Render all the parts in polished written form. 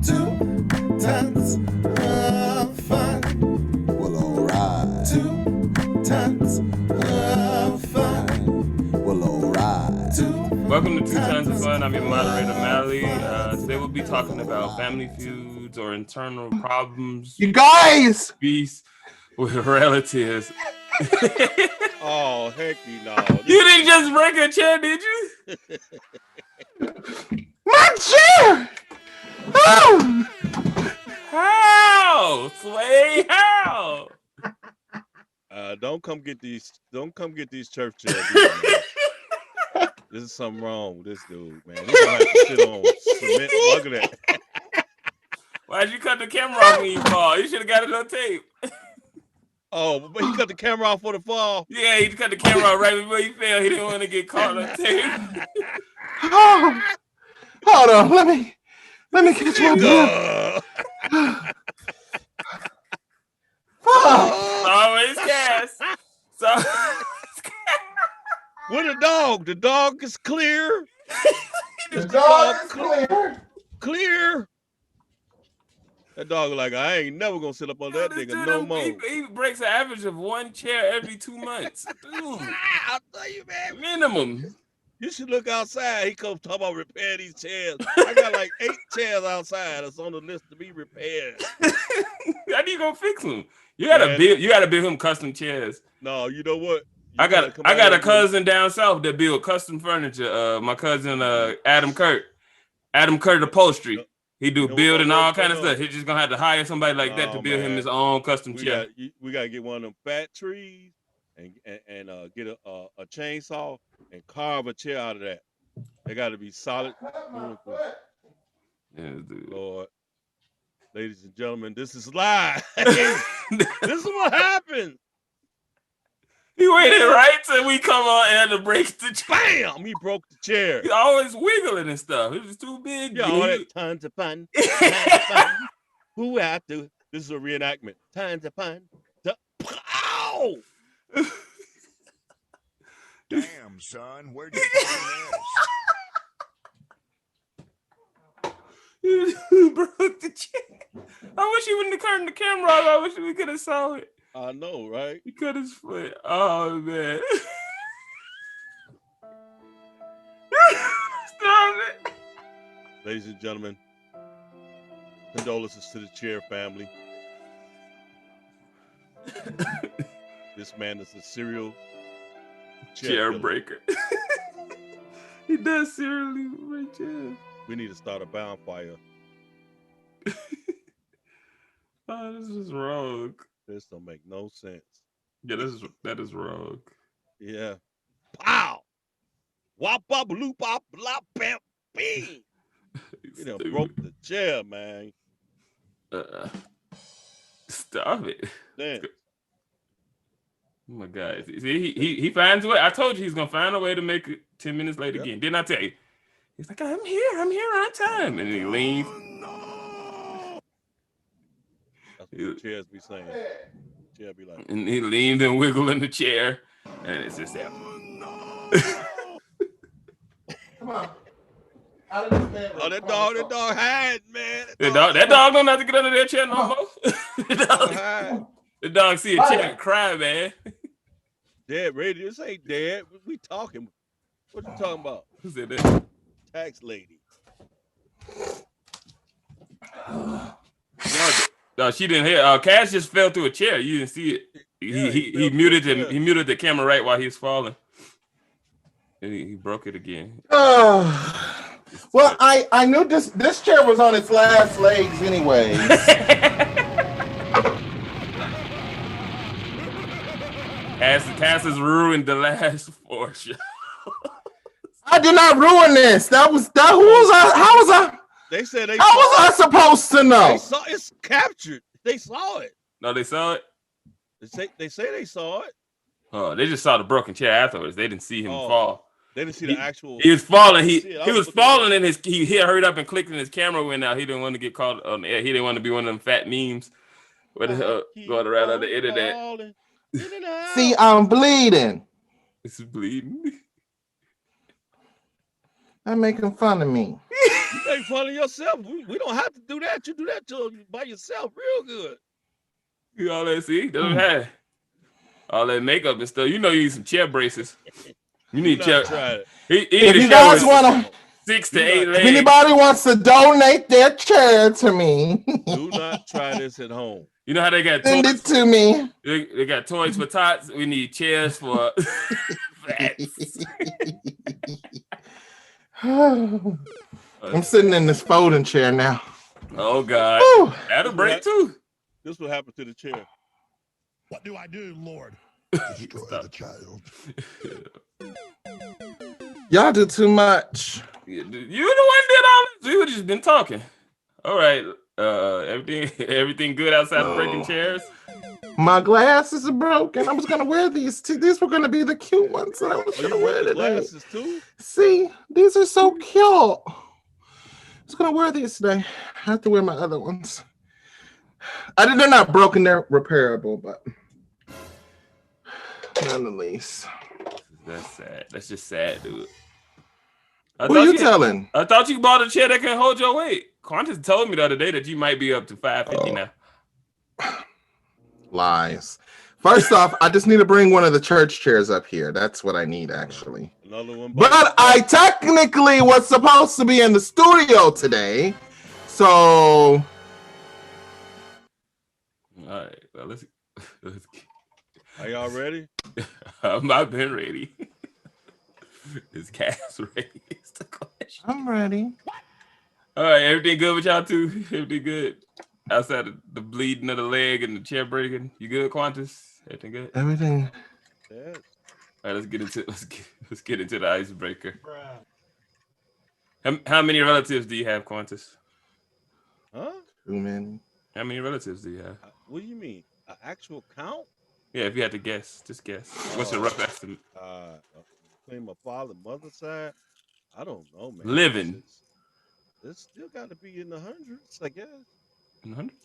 2 tons of fun. Well, alright. 2 tons of fun. Well, alright. Welcome to 2 Tons of Fun. I'm your moderator, Mally. Today we'll be talking about family feuds or internal problems. You guys! Peace with relatives. Oh, hecky no. You didn't just break a chair, did you? My chair! Oh! How? Sway, how? Don't come get these church chairs. There's something wrong with this dude, man. He's gonna have to sit on cement. Look at that. Why'd you cut the camera off when you fall? You should have got it on tape. Oh, but he cut the camera off for the fall. Yeah, he cut the camera off right before he fell. He didn't want to get caught on tape. Oh, hold on, let me catch my breath. Always Kaz. So With a dog. The dog is clear. The dog is clear. Clear. That dog like, I ain't never gonna sit up on that nigga no more. He breaks an average of 1 chair every 2 months. Dude, I'll tell you, man. minimum. You should look outside. He comes talk about repair these chairs. I got like 8 chairs outside that's on the list to be repaired. How do you gonna fix them? You gotta build him custom chairs. No, you know what? I got a cousin down south that build custom furniture. My cousin Adam Kurt Upholstery. He do build and all kind of stuff. He's just gonna have to hire somebody like that to build him his own custom chair. We gotta get one of them fat trees and get a chainsaw and carve a chair out of that. They gotta be solid. Yeah, dude. Lord, ladies and gentlemen, this is live. This is what happens. He waited right till we come on and to break the chair. Bam! He broke the chair. He always wiggling and stuff. It was too big. Yeah, all that tons of fun. Tons of fun. Who have to? This is a reenactment. Tons of fun. Ow! Damn, son, where'd you find You broke the chair. I wish you wouldn't have turned the camera off. I wish we could have saw it. I know, right? He cut his foot. Oh, man. Stop it. Ladies and gentlemen, condolences to the Chair family. This man is a serial chair breaker. He does serially break chairs. We need to start a bonfire. Oh, this is wrong. This don't make no sense. Yeah, that is wrong. Yeah. Pow! Wop bop loop bop blah bam bing. You done broke the chair, man. Stop it. Damn. Oh my God. See, he finds a way. I told you he's gonna find a way to make it 10 minutes late again. Didn't I tell you? He's like, I'm here on time. And then he leaves. That's what the chairs be saying. Chair be like, and he leaned and wiggled in the chair. And it's just that. Come on. Out of this oh, that dog hide, man. That dog don't have to get under that chair no more. The dog see a chair and cry, man. Dead radio. This ain't dead. We talking. What you talking about? Who said that? Tax lady. No, she didn't hear. Kaz just fell through a chair. You didn't see it. He muted the camera right while he was falling. And he broke it again. Well, I knew this chair was on its last legs anyway. Kaz has ruined the last 4 shows. I did not ruin this. How was I? They said How was I supposed to know? They saw it's captured. They saw it. No, they saw it. They say they saw it. Oh, they just saw the broken chair afterwards. They didn't see him fall. They didn't see the actual. He was falling. He was falling and he hurried up and clicked and his camera went out. He didn't want to get caught on the air. He didn't want to be one of them fat memes with going around on the internet. See, I'm bleeding. It's bleeding. They're making fun of me. You make fun of yourself. We don't have to do that. You do that by yourself real good. You all that see? That's what I had. All that makeup and stuff. You know you need some chair braces. You need chair. Try it. If you guys want to, 6 to 8 if legs. anybody wants to donate their chair to me, Do not try this at home. You know how they got send toys? it to me. They got toys for tots. We need chairs for fats. I'm sitting in this folding chair now. Oh God, Whew. that'll break too. This will happen to the chair. What do I do, Lord? Destroy the child. Y'all do too much. You the one did all this. You would just been talking. All right. Everything good outside of breaking chairs. My glasses are broken. I was gonna wear these. These were gonna be the cute ones that I was gonna wear today. Glasses too? See, these are so cute. I was gonna wear these today. I have to wear my other ones. They're not broken. They're repairable, but none the least. That's sad. That's just sad, dude. Who are you telling? I thought you bought a chair that can hold your weight. Quantis told me the other day that you might be up to 550 now. Lies. First off, I just need to bring one of the church chairs up here. That's what I need, actually. Another one. But I technically was supposed to be in the studio today, so. All right, well, let's Are y'all ready? I've been ready. Is Kaz ready? Is the question. I'm ready. All right, everything good with y'all too? Everything good? Outside of the bleeding of the leg and the chair breaking, you good, Quantis? Everything good? Everything. Yeah. All right, let's get into the icebreaker. How many relatives do you have, Quantis? Huh? Too many. How many relatives do you have? What do you mean? An actual count? Yeah, if you had to guess, just guess. What's your rough estimate? Between my father and mother side, I don't know, man. Living. It's still got to be in the hundreds, I guess. In the hundreds?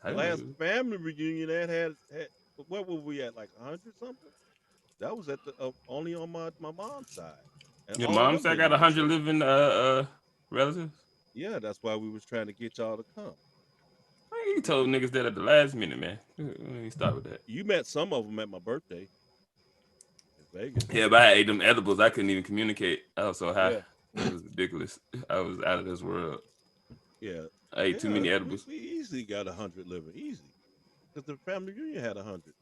The last family reunion that had what were we at, like 100 something? That was at the only on my mom's side. And your mom's side got 100 living relatives? Yeah, that's why we was trying to get y'all to come. You told niggas that at the last minute, man. Let me start with that. You met some of them at my birthday in Vegas. Yeah, but I ate them edibles. I couldn't even communicate. I was so high. Yeah. It was ridiculous. I was out of this world. Yeah. I ate too many edibles. We easily got 100 living, easy. Because the family reunion had 100.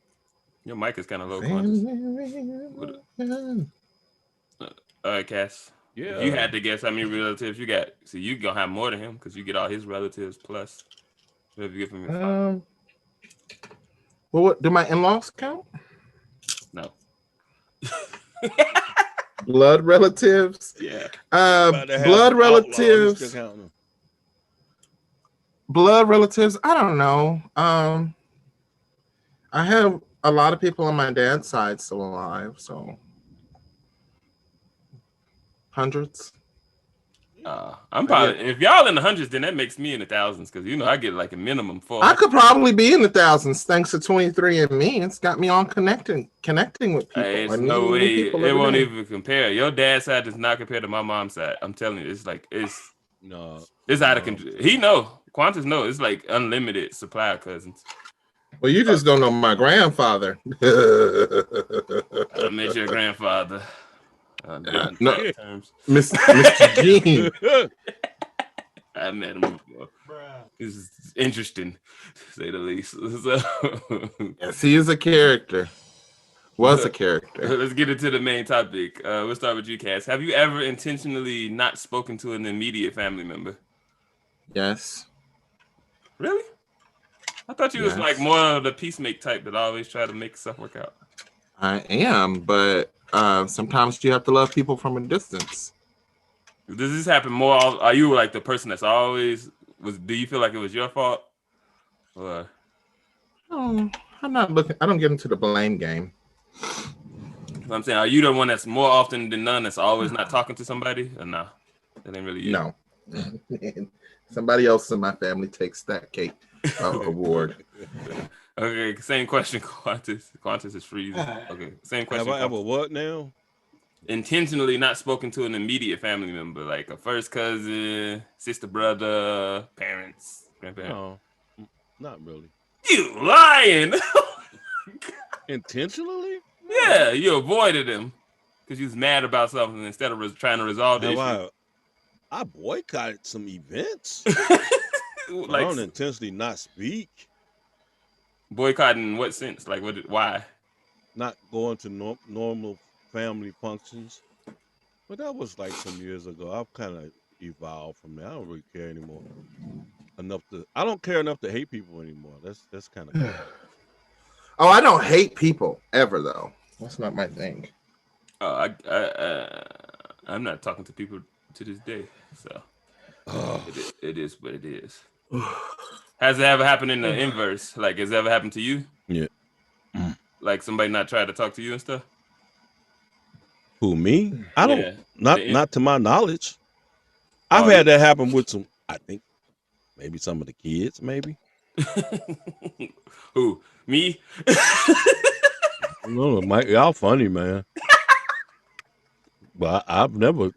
Your mic is kind of low, Quantis. All right, Cass. Yeah. You had to guess how many relatives you got. So you gonna have more than him because you get all his relatives plus whatever you get from your father. Well, what do my in-laws count? No. Blood relatives. Yeah. Blood relatives. Blood relatives. I don't know. I have a lot of people on my dad's side still alive, so hundreds. I'm probably if y'all in the hundreds, then that makes me in the thousands because I get like a minimum 4. I could probably be in the thousands thanks to 23andMe. It's got me on connecting with people. Hey, it's no way it won't even compare. Your dad's side does not compare to my mom's side. I'm telling you, it's like it's out of control. He know. Quantis know. It's like unlimited supply of cousins. Well, you just don't know my grandfather. I met your grandfather. No, Mr. Gene. I met him before. This is interesting, to say the least. So, yes, he is a character. Was a character. Let's get into the main topic. We'll start with you, Cass. Have you ever intentionally not spoken to an immediate family member? Yes. Really? I thought you was like more of the peacemake type that always try to make stuff work out. I am, but sometimes you have to love people from a distance. Does this happen more? Are you like the person that's always was? Do you feel like it was your fault? Or I'm not looking. I don't get into the blame game. I'm saying, are you the one that's more often than none that's always not talking to somebody? Or no, that ain't really you. No. Somebody else in my family takes that cake award. Okay, same question, Quantis. Quantis is freezing. Okay, same question. Have I ever what now? intentionally not spoken to an immediate family member, like a first cousin, sister, brother, parents, grandparents? No, not really. You lying? Intentionally? Yeah, you avoided him because you was mad about something instead of trying to resolve the issue. I boycotted some events. Like, I don't intentionally not speak. Boycotting in what sense? Like, why? Not going to normal family functions. But that was like some years ago. I've kind of evolved from that. I don't really care anymore. I don't care enough to hate people anymore. That's kind of cool. Oh, I don't hate people ever though. That's not my thing. I'm not talking to people to this day, so it is what it is. Has it ever happened in the inverse? Like, has it ever happened to you? Yeah. Like somebody not try to talk to you and stuff? Who, me? I don't. Not to my knowledge. I've had that happen with some. I think maybe some of the kids. Maybe. Who? Me? No, Mike, y'all funny, man. But I've never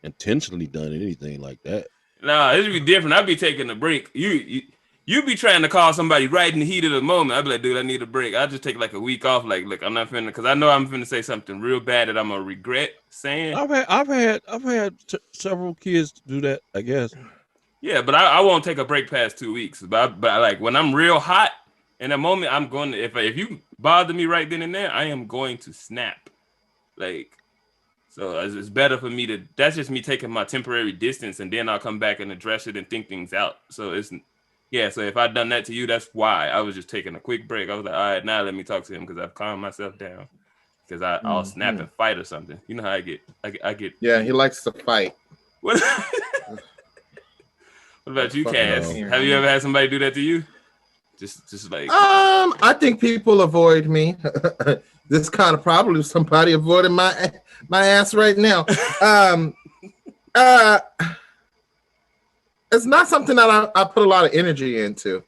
intentionally done anything like that. Nah, it should be different. I'd be taking a break. You be trying to call somebody right in the heat of the moment. I'd be like, dude, I need a break. I'll just take like a week off. Like, look, I'm not finna, because I know I'm finna say something real bad that I'm gonna regret saying. I've had several kids do that, I guess. Yeah, but I won't take a break past 2 weeks. But like when I'm real hot in a moment, I'm going to, if you bother me right then and there, I am going to snap. Like, so it's better for me to, that's just me taking my temporary distance, and then I'll come back and address it and think things out. So it's, yeah, so if I'd done that to you, that's why. I was just taking a quick break. I was like, all right, now let me talk to him, because I've calmed myself down. Because I'll snap and fight or something. You know how I get. I get. Yeah, he likes to fight. What about you, Kaz? Have you ever had somebody do that to you? Just like. I think people avoid me. This kind of probably somebody avoiding my ass right now. It's not something that I put a lot of energy into.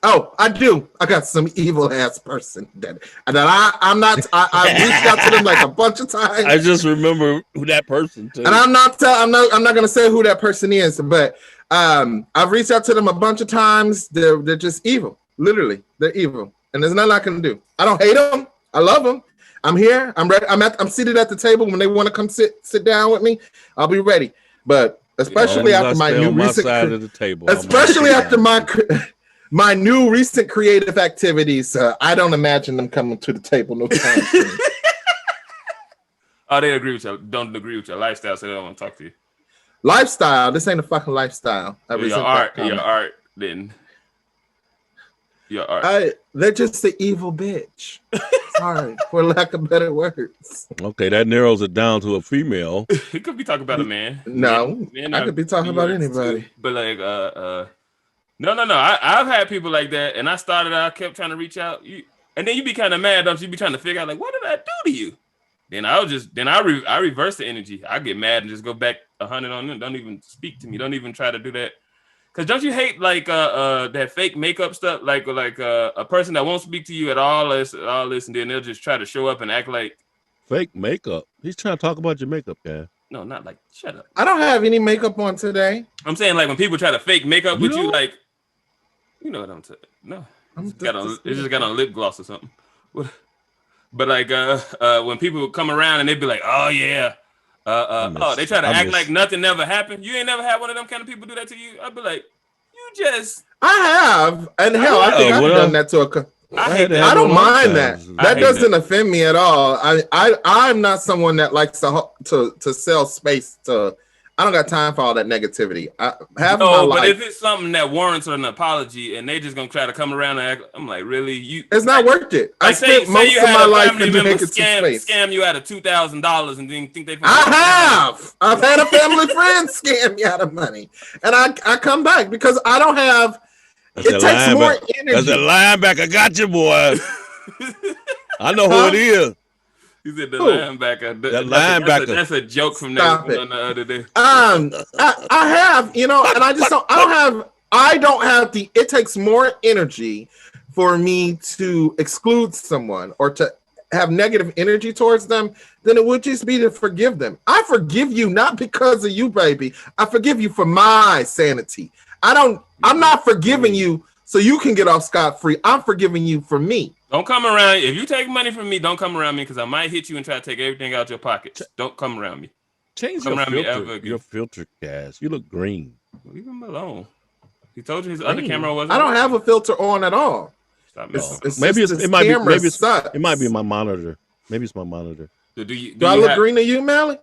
Oh, I do. I got some evil ass person that I'm not. I reached out to them like a bunch of times. I just remember who that person too. And I'm not gonna say who that person is, but I've reached out to them a bunch of times. They're just evil. Literally, they're evil, and there's nothing I can do. I don't hate them. I love them. I'm here. I'm ready. I'm seated at the table when they want to come sit down with me. I'll be ready. But especially after my new recent, especially after my new recent creative activities, I don't imagine them coming to the table no time soon. Oh, they don't agree with your lifestyle, so they don't want to talk to you. Lifestyle? This ain't a fucking lifestyle. Your art, then. Your art. They're just the evil bitch. Sorry, for lack of better words. Okay, that narrows it down to a female. It could be talking about a man. No, I could be talking about anybody. Too. But like, no. I've had people like that, and I kept trying to reach out. And then you be kind of mad, don't you? Be trying to figure out like, what did I do to you? Then I reverse the energy. I get mad and just go back 100 on them. Don't even speak to me. Don't even try to do that. Cause don't you hate like that fake makeup stuff? Like a person that won't speak to you at all this, and then they'll just try to show up and act like fake makeup. He's trying to talk about your makeup, guy. No, not like shut up. I don't have any makeup on today. I'm saying like when people try to fake makeup with you, like you know what I'm saying. No, it just got on lip gloss or something. But like when people come around and they be like, oh yeah. They try to act like nothing never happened. You ain't never had one of them kind of people do that to you. I'd be like, I have, and hell, I think I've done that to I don't mind that. That doesn't offend me at all. I'm not someone that likes to sell space to. I don't got time for all that negativity. But if it's something that warrants an apology and they just gonna try to come around and act, I'm like, really? It's not worth it. I spent most of my life in negative space. Scam you out of $2,000 and then think they. I've had a family friend scam me out of money, and I come back because I don't have. It takes more energy. That's a linebacker. Got you, boy. I know who it is. He said the linebacker. Linebacker. That's a joke from the other day. I have, and I just don't. I don't have it takes more energy for me to exclude someone or to have negative energy towards them, then it would just be to forgive them. I forgive you not because of you, baby. I forgive you for my sanity. I'm not forgiving you so you can get off scot-free. I'm forgiving you for me. Don't come around. If you take money from me, don't come around me because I might hit you and try to take everything out your pockets. Don't come around me. Change Come your around me filter. ever again. Your filter, Kaz. You look green. Leave him alone. He told you his other camera wasn't. I don't have a filter on at all. Maybe it might be. Maybe sucks. it might be my monitor. Maybe it's my monitor. Do I look green to you, Mally?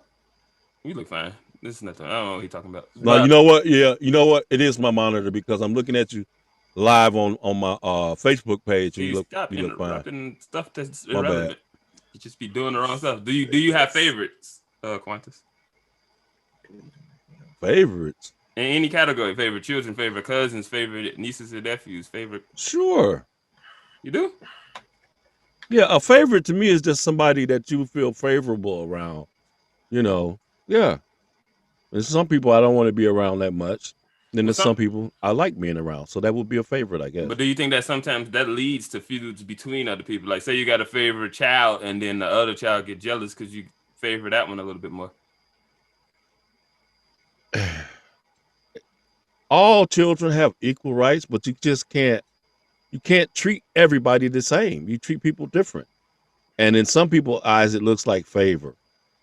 You look fine. This is nothing. I don't know what he's talking about. No, you know what? Yeah, you know what? It is my monitor because I'm looking at you live on my Facebook page, and you look fine. Stuff that's irrelevant. You just be doing the wrong stuff. Do you have favorites, Quantis? Favorites in any category? Favorite children, favorite cousins, favorite nieces and nephews, favorite. Sure. You do? Yeah, a favorite to me is just somebody that you feel favorable around. You know, yeah. There's some people I don't want to be around that much. Then there's some people I like being around. So that would be a favorite, I guess. But do you think that sometimes that leads to feuds between other people? Like say you got a favorite child and then the other child get jealous because you favor that one a little bit more. All children have equal rights, but you just can't treat everybody the same. You treat people different. And in some people's eyes, it looks like favor.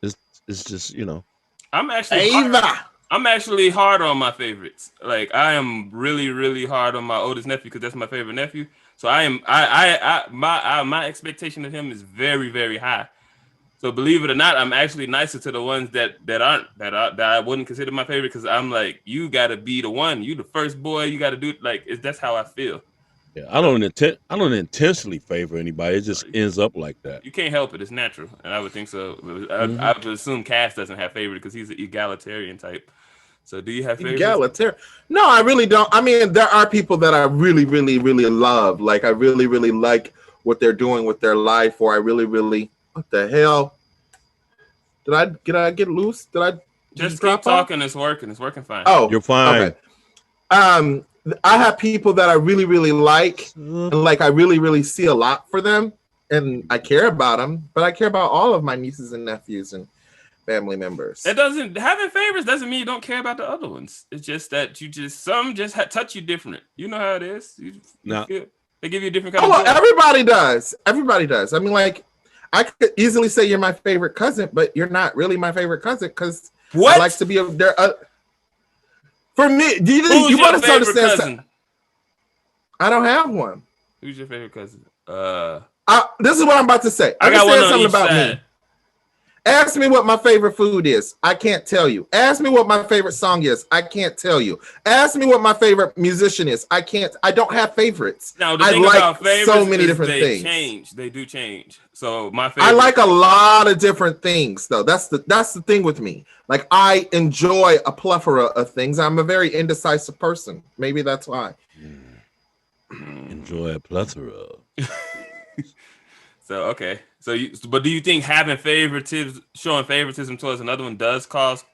It's just, you know. I'm actually hard on my favorites. Like I am really, really hard on my oldest nephew because that's my favorite nephew. So my expectation of him is very, very high. So believe it or not, I'm actually nicer to the ones that I wouldn't consider my favorite because I'm like, you got to be the one. You the first boy. You got to do it. Like that's how I feel. Yeah, I don't intentionally favor anybody. It just ends up like that. You can't help it. It's natural, and I would think so. I would assume Cass doesn't have favorite because he's an egalitarian type. So do you have favorites? Egalitarian? No, I really don't. I mean, there are people that I really, really, really love. Like I really, really like what they're doing with their life, or I really, really. What the hell? Did I get loose? Did I just keep talking? It's working. It's working fine. Oh, you're fine. Okay. I have people that I really, really like, and like I really, really see a lot for them, and I care about them. But I care about all of my nieces and nephews and family members. Having favorites doesn't mean you don't care about the other ones. It's just that some touch you different. You know how it is. They give you a different kind of. Well, everybody does. Everybody does. I mean, like. I could easily say you're my favorite cousin, but you're not really my favorite cousin because I like to be there. For me, you want to understand? I don't have one. Who's your favorite cousin? This is what I'm about to say. I got one on something each about side. me. Ask me what my favorite food is. I can't tell you. Ask me what my favorite song is. I can't tell you. Ask me what my favorite musician is. I can't. I don't have favorites. Now, the thing about favorites so many different things. Change. They do change. So my favorite. I like a lot of different things, though. That's the thing with me. Like I enjoy a plethora of things. I'm a very indecisive person. Maybe that's why. Enjoy a plethora. So okay, but do you think having showing favoritism towards another one does cause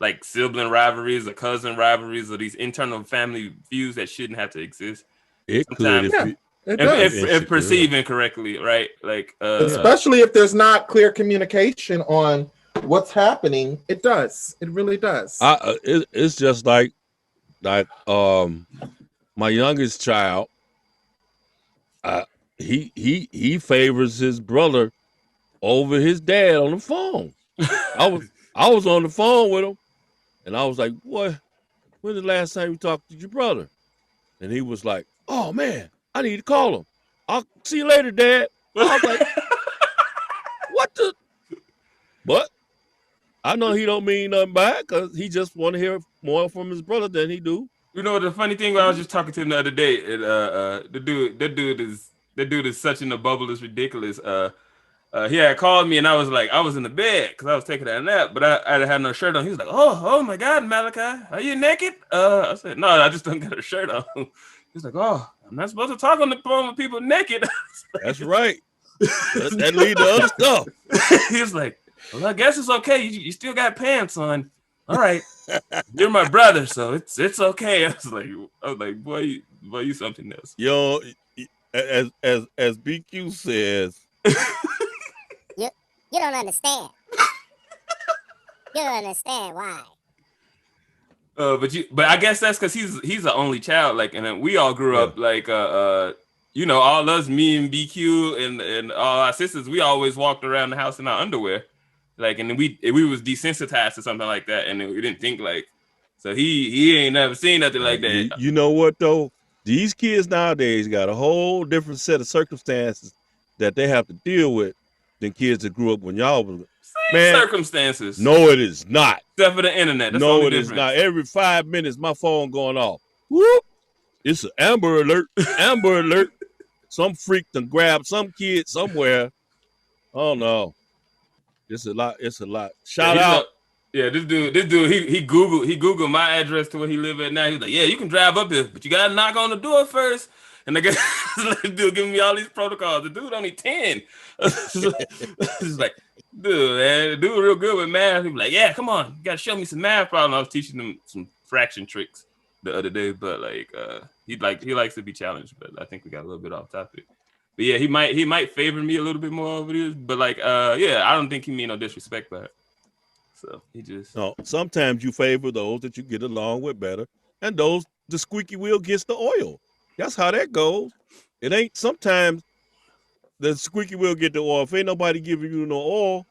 like sibling rivalries or cousin rivalries or these internal family feuds that shouldn't have to exist? It could, if perceived incorrectly, right? Like especially if there's not clear communication on what's happening. It does. It really does. It's just like my youngest child. He favors his brother over his dad on the phone. I was on the phone with him, and I was like, "What? When's the last time you talked to your brother?" And he was like, "Oh man, I need to call him. I'll see you later, Dad." I was like, "What the?" But I know he don't mean nothing back because he just want to hear more from his brother than he do. You know the funny thing? I was just talking to him the other day, and the dude is such in the bubble. It's ridiculous. He had called me and I was in the bed because I was taking a nap, but I had no shirt on. He was like, oh my God, Malachi, are you naked? I said, no, I just don't got a shirt on. He's like, oh, I'm not supposed to talk on the phone with people naked. That's right. That lead to other stuff. He was like, well, I guess it's okay. You still got pants on. All right. You're my brother, so it's okay. I was like, boy, you something else. Yo, as BQ says, You don't understand. You don't understand why. But I guess that's because he's the only child. Like, and then we all grew up like all us, me and BQ and all our sisters, we always walked around the house in our underwear. Like, and we was desensitized to something like that, and we didn't think like. So he ain't never seen nothing like that. You know what though? These kids nowadays got a whole different set of circumstances that they have to deal with than kids that grew up when y'all was. Circumstances. No, it is not. Except for the internet. That's no, it is not. Every 5 minutes, my phone going off. Whoop! It's an Amber Alert. Amber Alert. Some freak done grabbed some kid somewhere. Oh no, it's a lot. It's a lot. Shout out. This dude, he Googled my address to where he live at now. He's like, yeah, you can drive up here, but you gotta knock on the door first. And the guy, this dude giving me all these protocols. The dude only 10. It's like, dude, man, the dude real good with math. He was like, yeah, come on, you gotta show me some math problem. I was teaching him some fraction tricks the other day, but like, he likes to be challenged. But I think we got a little bit off topic. But yeah, he might favor me a little bit more over this. But like, I don't think he mean no disrespect by it. So he just sometimes you favor those that you get along with better, and those the squeaky wheel gets the oil. That's how that goes. It ain't sometimes the squeaky wheel get the oil. If ain't nobody giving you no oil,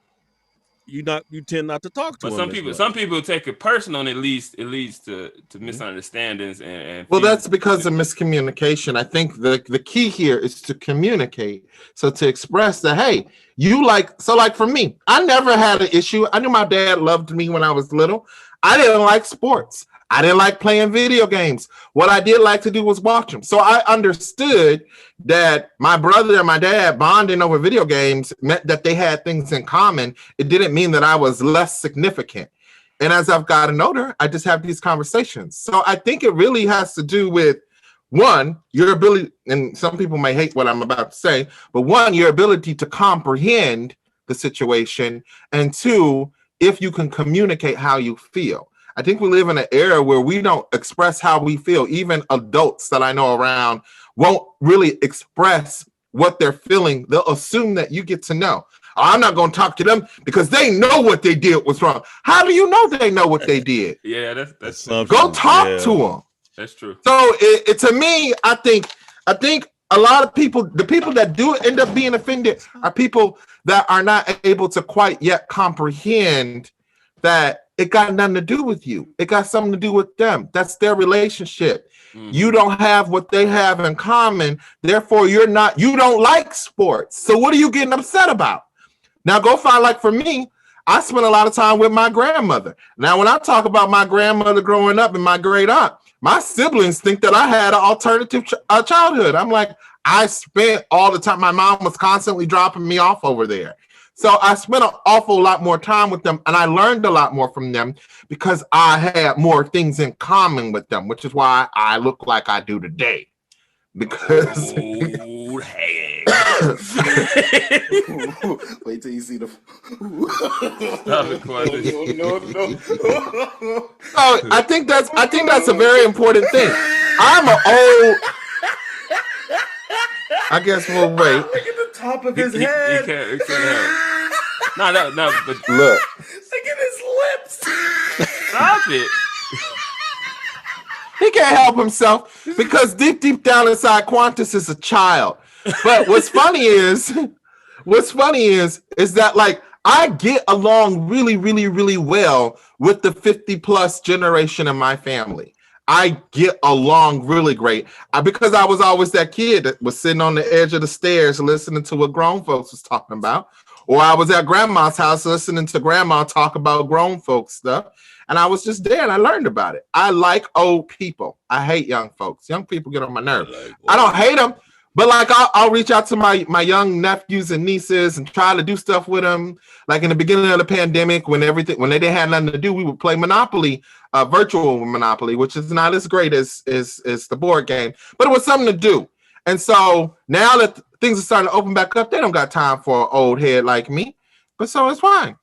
you tend not to talk to them. But some people take it personal, and it leads to misunderstandings and well, that's because of miscommunication. I think the key here is to communicate. So to express that, hey, like for me, I never had an issue. I knew my dad loved me when I was little. I didn't like sports. I didn't like playing video games. What I did like to do was watch them. So I understood that my brother and my dad bonding over video games meant that they had things in common. It didn't mean that I was less significant. And as I've gotten older, I just have these conversations. So I think it really has to do with, one, your ability, and some people may hate what I'm about to say, but one, your ability to comprehend the situation, and two, if you can communicate how you feel. I think we live in an era where we don't express how we feel. Even adults that I know around won't really express what they're feeling. They'll assume that you get to know. I'm not going to talk to them because they know what they did was wrong. How do you know they know what they did? Yeah, that's go talk to them. That's true. So to me, I think a lot of people, the people that do end up being offended are people that are not able to quite yet comprehend that it got nothing to do with you. It got something to do with them. That's their relationship. Mm-hmm. You don't have what they have in common. Therefore, you don't like sports. So what are you getting upset about? Now go find, like for me, I spent a lot of time with my grandmother. Now, when I talk about my grandmother growing up and my great aunt, my siblings think that I had an alternative childhood. I'm like, I spent all the time. My mom was constantly dropping me off over there. So I spent an awful lot more time with them, and I learned a lot more from them because I had more things in common with them, which is why I look like I do today. Because wait till you see the no. So I think that's a very important thing. I'm an old. I guess we'll wait. Look at the top of his head. He can't No, but look. Look at his lips. Stop it. He can't help himself because deep down inside, Quantis is a child. But what's funny is that like I get along really, really, really well with the 50+ generation in my family. I get along really great because I was always that kid that was sitting on the edge of the stairs listening to what grown folks was talking about. Or I was at grandma's house listening to grandma talk about grown folks stuff. And I was just there and I learned about it. I like old people. I hate young folks. Young people get on my nerves. I don't hate them, but like I'll reach out to my young nephews and nieces and try to do stuff with them. Like in the beginning of the pandemic, when they didn't have nothing to do, we would play Monopoly, virtual Monopoly, which is not as great as the board game, but it was something to do. And so now that things are starting to open back up, they don't got time for an old head like me, but so it's fine.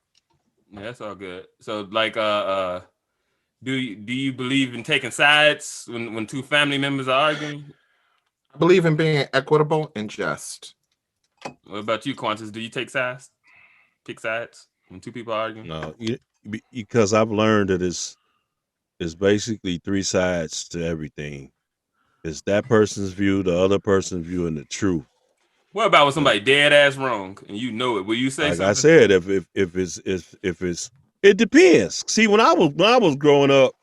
Yeah, that's all good. So like, do you believe in taking sides when two family members are arguing? I believe in being equitable and just. What about you, Quantis? Do you take sides? Pick sides when two people are arguing? No, because I've learned that it's basically three sides to everything. It's that person's view, the other person's view, and the truth. What about when somebody dead ass wrong and you know it? Will you say like something? I said, if it's it depends. See, when I was growing up,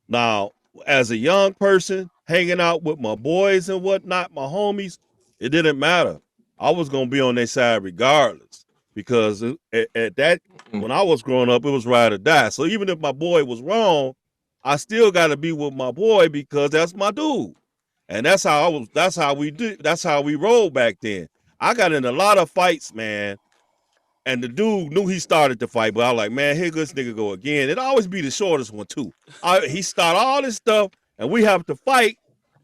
now as a young person hanging out with my boys and whatnot, my homies, it didn't matter. I was gonna be on their side regardless, because at that when I was growing up, it was ride or die. So even if my boy was wrong, I still got to be with my boy because that's my dude. And that's how we rolled back then. I got in a lot of fights, man. And the dude knew he started the fight, but I was like, man, here this nigga go again. It'd always be the shortest one too. He start all this stuff and we have to fight.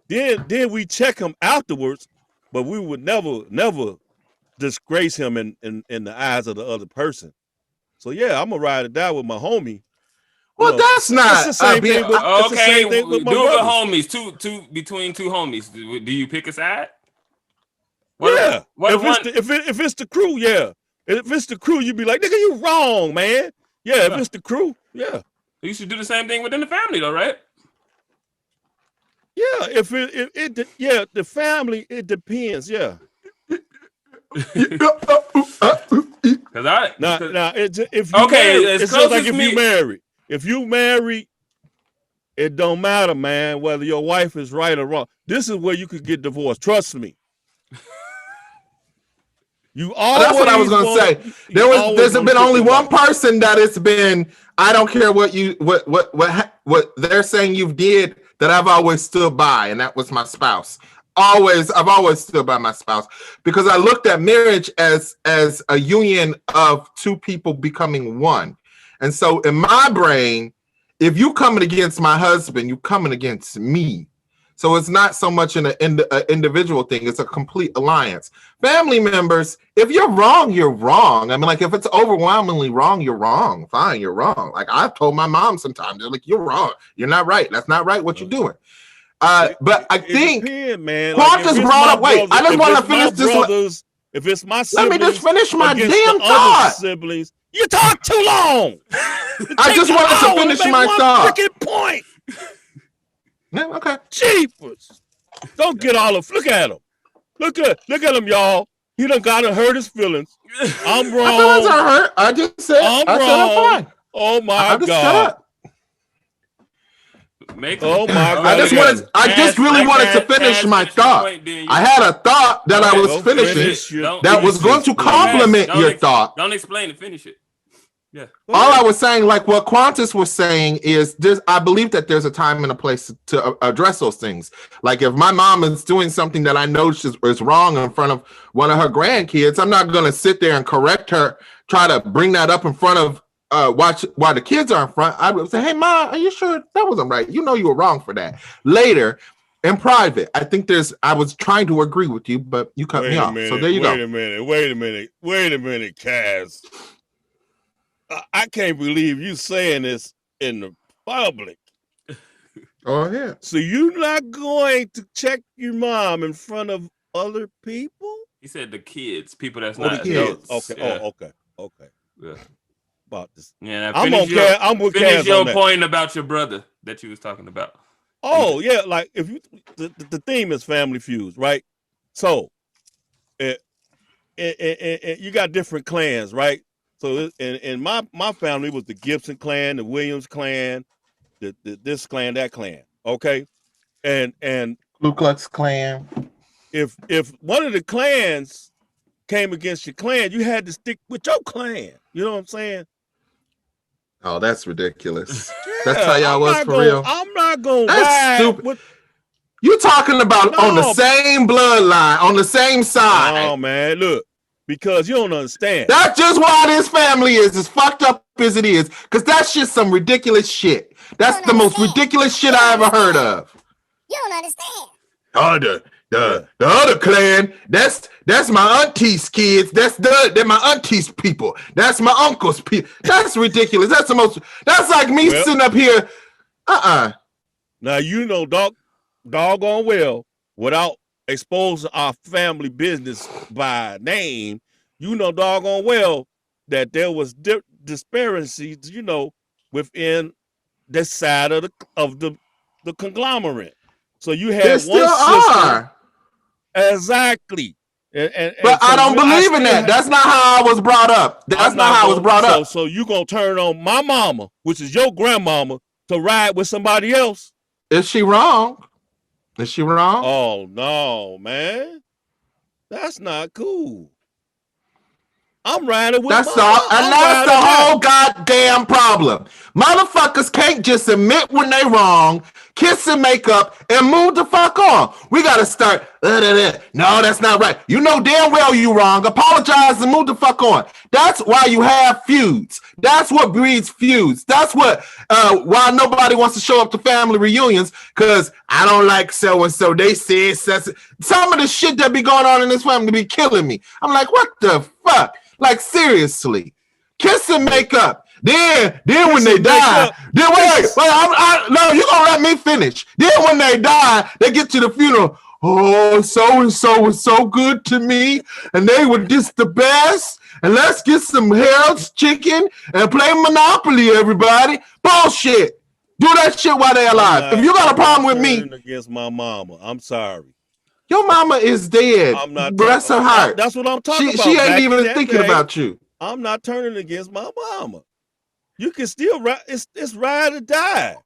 Then we check him afterwards, but we would never disgrace him in the eyes of the other person. So yeah, I'm gonna ride or die with my homie. Well, that's not the same thing with, okay. the same thing with my do it with brothers. homies. Between two homies. Do you pick a side? Yeah. If it's the crew, yeah. If it's the crew, you be like, nigga, you wrong, man. Yeah, if it's the crew, yeah. You should do the same thing within the family, though, right? Yeah, the family, it depends, yeah. Because if you okay, married, it's just like if you married, it don't matter, man, whether your wife is right or wrong. This is where you could get divorced. Trust me. That's what I was gonna say. There's been only one person that it's been. I don't care what they're saying you did, that I've always stood by, and that was my spouse. I've always stood by my spouse because I looked at marriage as a union of two people becoming one. And so in my brain, if you coming against my husband, you coming against me. So it's not so much an individual thing. It's a complete alliance. Family members, if you're wrong, you're wrong. I mean, like, if it's overwhelmingly wrong, you're wrong. Fine, you're wrong. Like, I've told my mom sometimes, they're like, you're wrong. You're not right. That's not right what you're doing. But I think Quantis brought up, wait, I just want to finish this. If it's my siblings, let me just finish my damn thought. Siblings, you talk too long. I just wanted to finish my thought. Point. Yeah, okay. Jeepers. Don't get all of, look at him. Look at him, y'all. He done got to hurt his feelings. I'm wrong. My feelings are hurt. I just said I'm fine. Oh my God. I just really wanted to finish my thought. I had a thought that I was finishing that was going to complement your thought. Don't explain it. Finish it. Yeah. All I was saying, like what Quantis was saying, is I believe that there's a time and a place to address those things. Like if my mom is doing something that I know is wrong in front of one of her grandkids, I'm not going to sit there and correct her, try to bring that up in front of while the kids are in front. I would say, hey, Mom, are you sure that wasn't right? You know you were wrong for that. Later, in private, I think I was trying to agree with you, but you cut me off. So there you go. Wait a minute, Kaz. I can't believe you saying this in the public. Oh, yeah. So you're not going to check your mom in front of other people? He said the kids, people that's not the kids. adults. Okay. Yeah. Okay. Yeah. About this. Yeah. I'm with finish Kaz your on that. point about your brother that you was talking about. Oh yeah, like if you the theme is family feuds, right? So, you got different clans, right? So in my family was the Gibson clan, the Williams clan, the this clan, that clan. Okay, and Ku Klux Klan. If one of the clans came against your clan, you had to stick with your clan. You know what I'm saying? Oh, that's ridiculous. Yeah, that's how y'all was for real. I'm not gonna. That's stupid. You talking about on the same bloodline, on the same side? Oh man, look. Because you don't understand. That's just why this family is as fucked up as it is. Because that's just some ridiculous shit. That's the most ridiculous shit I ever heard of. You don't understand. Oh, the other clan, that's my auntie's kids. They're my auntie's people. That's my uncle's people. That's ridiculous. That's like me sitting up here. Now you know doggone well, without expose our family business by name, you know doggone well that there was disparities, you know, within this side of the conglomerate. So you had There one still sister. are. Exactly. And But so I don't believe in that. That's not how I was brought up. That's not how I was brought up. So you gonna turn on my mama, which is your grandmama, to ride with somebody else? Is she wrong? Is she wrong? Oh no, man. That's not cool. I'm riding with That's the whole goddamn problem. Motherfuckers can't just admit when they wrong, kiss and make up, and move the fuck on. We gotta start. No, that's not right. You know damn well you wrong. Apologize and move the fuck on. That's why you have feuds. That's what breeds feuds. That's what why nobody wants to show up to family reunions, because I don't like so and so. They said some of the shit that be going on in this family be killing me. I'm like, what the fuck? Like, seriously, kiss and make up. Then when they die, then wait, no, you gonna let me finish. Then when they die, they get to the funeral. Oh, so and so was so good to me, and they were just the best. And let's get some Harold's chicken and play Monopoly, everybody. Bullshit. Do that shit while they're alive. If you got a problem with me, against my mama, I'm sorry. Your mama is dead. I'm not. Bless her heart. That's what I'm talking about. She ain't even thinking about you. I'm not turning against my mama. You can still ride. It's ride or die.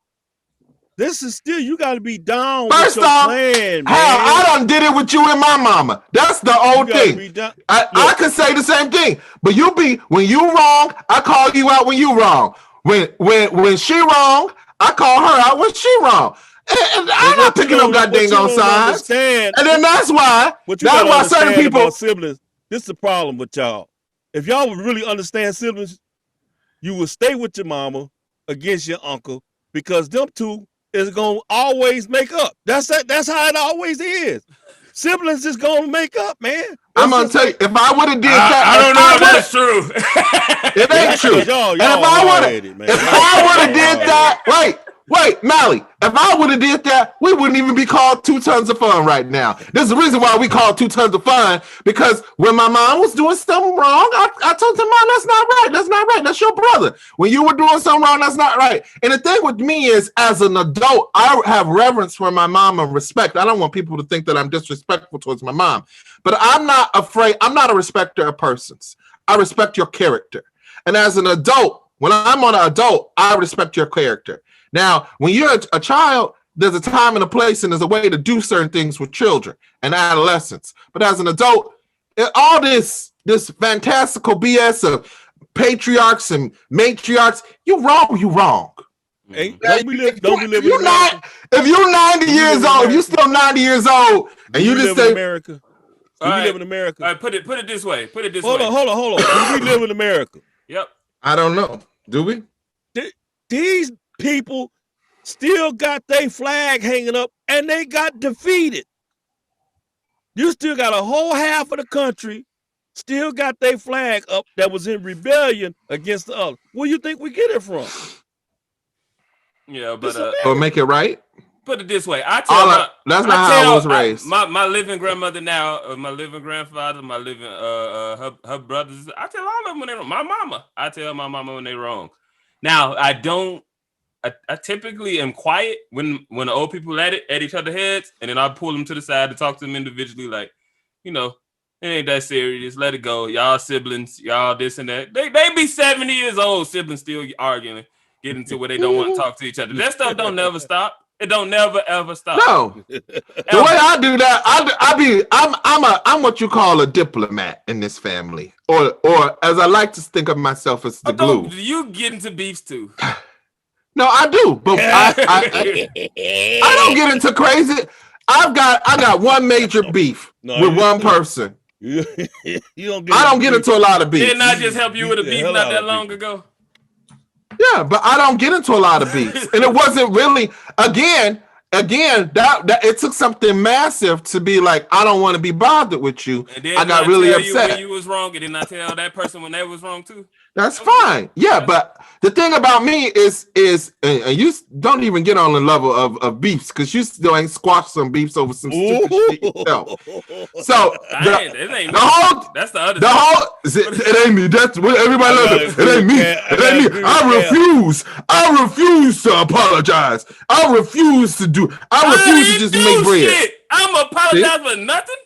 This is still, you got to be down with your plan, man. I done did it with you and my mama. That's the old thing. I can say the same thing. But when you wrong, I call you out when you wrong. When she wrong, I call her out when she wrong. And I'm not picking up goddamn on sides. And then that's why certain people. Siblings, this is the problem with y'all. If y'all would really understand siblings, you would stay with your mama against your uncle, because them two is gonna always make up. That's how it always is. Siblings is gonna make up, man. I'm gonna tell you, if I would have did that, I don't know if that's true. It ain't true. And if I would have did that, wait, Mally, if I would have did that, we wouldn't even be called 2 Tons of Fun right now. There's the reason why we call 2 Tons of Fun, because when my mom was doing something wrong, I told her, Mom, that's not right. That's not right. That's your brother. When you were doing something wrong, that's not right. And the thing with me is, as an adult, I have reverence for my mom and respect. I don't want people to think that I'm disrespectful towards my mom. But I'm not afraid. I'm not a respecter of persons. I respect your character. And as an adult, when I'm on an adult, I respect your character. Now, when you're a child, there's a time and a place, and there's a way to do certain things with children and adolescents. But as an adult, all this fantastical BS of patriarchs and matriarchs, you wrong. Hey, don't be living if you're 90 years old, if you're still 90 years old, and you just say America. Do we live in America? All right, put it this way. Hold on. Do we live in America? Yep. I don't know. Do we? These people still got their flag hanging up, and they got defeated. You still got a whole half of the country still got their flag up that was in rebellion against the other. Where you think we get it from? Yeah, but or make it right. Put it this way. That's not how I was raised. My living grandmother now, my living grandfather, my living her brothers. I tell all of them when they're wrong. My mama. I tell my mama when they're wrong. Now I typically am quiet when the old people at each other's heads, and then I pull them to the side to talk to them individually, like, you know, it ain't that serious. Let it go. Y'all siblings, y'all this and that. They be 70 years old, siblings still arguing, getting to where they don't want to talk to each other. That stuff don't never stop. It don't never ever stop. No. The way I do that, I'm what you call a diplomat in this family. Or as I like to think of myself as the glue. You get into beefs too. No, I do, but I don't get into crazy. I got one major beef with one person. I don't get into a lot of beef. Didn't I just help you with a beef not that long ago? Yeah, but I don't get into a lot of beefs, and it wasn't really again that it took something massive to be like, I don't want to be bothered with you. And then I got really upset. When you was wrong, and then I tell that person when they was wrong too. That's fine. Yeah, but the thing about me is and you don't even get on the level of beefs because you still ain't squashed some beefs over some stupid shit yourself. So the whole that's the other the whole it ain't me. That's what everybody loves. It ain't me. It ain't me. I refuse to apologize. I refuse to just make bread. Shit. I'm apologizing for nothing.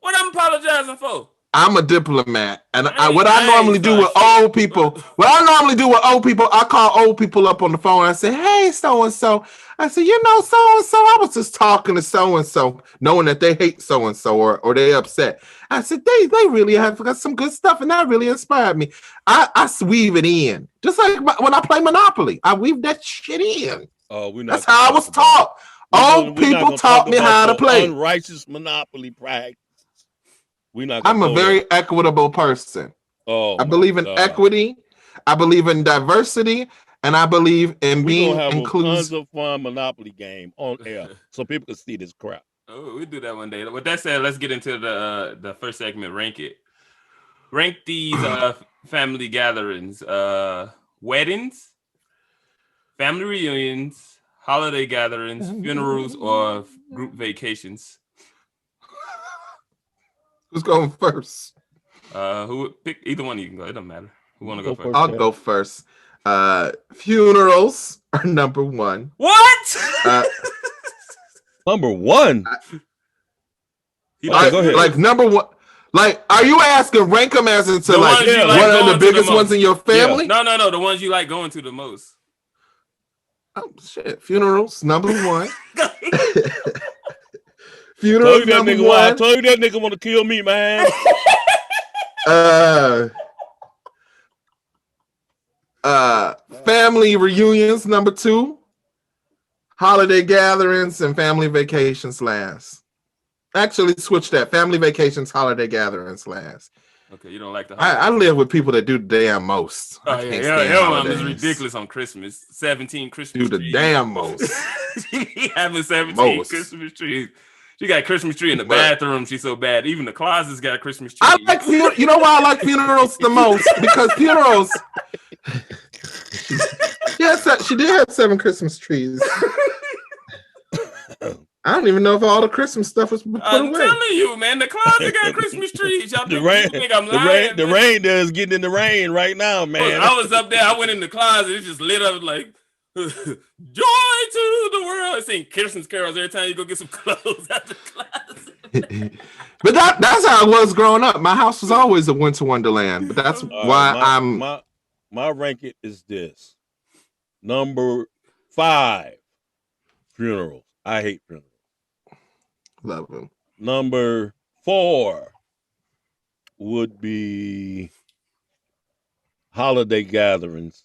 What I'm apologizing for? I'm a diplomat, and what I normally do with old people, I call old people up on the phone and I say, "Hey, so and so." I say, "You know, so and so. I was just talking to so and so, knowing that they hate so and so or they upset." I said, "They really have got some good stuff, and that really inspired me." I weave it in, just like when I play Monopoly. I weave that shit in. Oh, that's how I was taught. Old people taught me how to play. Unrighteous Monopoly practice. I'm a very equitable person. I believe in equity. I believe in diversity, and I believe in being inclusive. Tons of fun Monopoly game on air, so people can see this crap. Oh, we'll do that one day. With that said, let's get into the first segment. Rank it. Rank these family gatherings: weddings, family reunions, holiday gatherings, funerals, or group vacations. Who's going first? Who pick either one? You can go. It doesn't matter. Who want to go first? I'll go first. Funerals are number one. What? Number one. Go ahead. Like number one. Like, are you asking rank them as into one of the biggest ones in your family? Yeah. No. The ones you like going to the most. Oh shit! Funerals number one. Funerals number one. I told you that nigga want to kill me, man. Family reunions number two. Holiday gatherings and family vacations last. Actually, switch that. Family vacations, holiday gatherings last. Okay, you don't like the I live with people that do the damn most. Oh, yeah, is ridiculous on Christmas. 17 Christmas trees. Do the damn most. She having 17 Christmas trees. She got a Christmas tree in the bathroom. She's so bad. Even the closet's got a Christmas tree. I like you know why I like funerals the most? Because funerals. Yes, she did have 7 Christmas trees. I don't even know if all the Christmas stuff was put away. I'm telling you, man, the closet got Christmas trees. Y'all think I'm lying? The rain is getting in the rain right now, man. I was up there. I went in the closet. It just lit up like joy to the world. I sing Kirsten's carols every time you go get some clothes out the closet. But that's how it was growing up. My house was always a winter wonderland. But that's why my ranking is this. Number 5, funerals. I hate funerals. Love them. Number 4 would be holiday gatherings.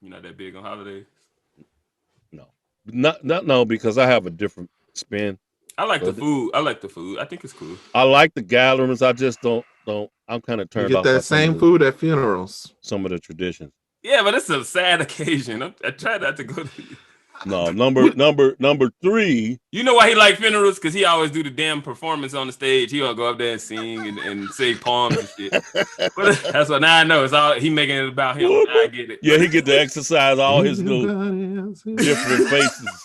You're not that big on holidays? No, because I have a different spin. I like the food. I think it's cool. I like the gatherings. I just don't. I'm kind of turned off. You get that same food at funerals. Some of the traditions. Yeah, but it's a sad occasion. I try not to go to. No, number 3. You know why he like funerals? Because he always do the damn performance on the stage. He gonna go up there and sing and say poems and shit. But that's what now I know. It's all he making it about him. I get it. Yeah, he get to exercise all his little different faces.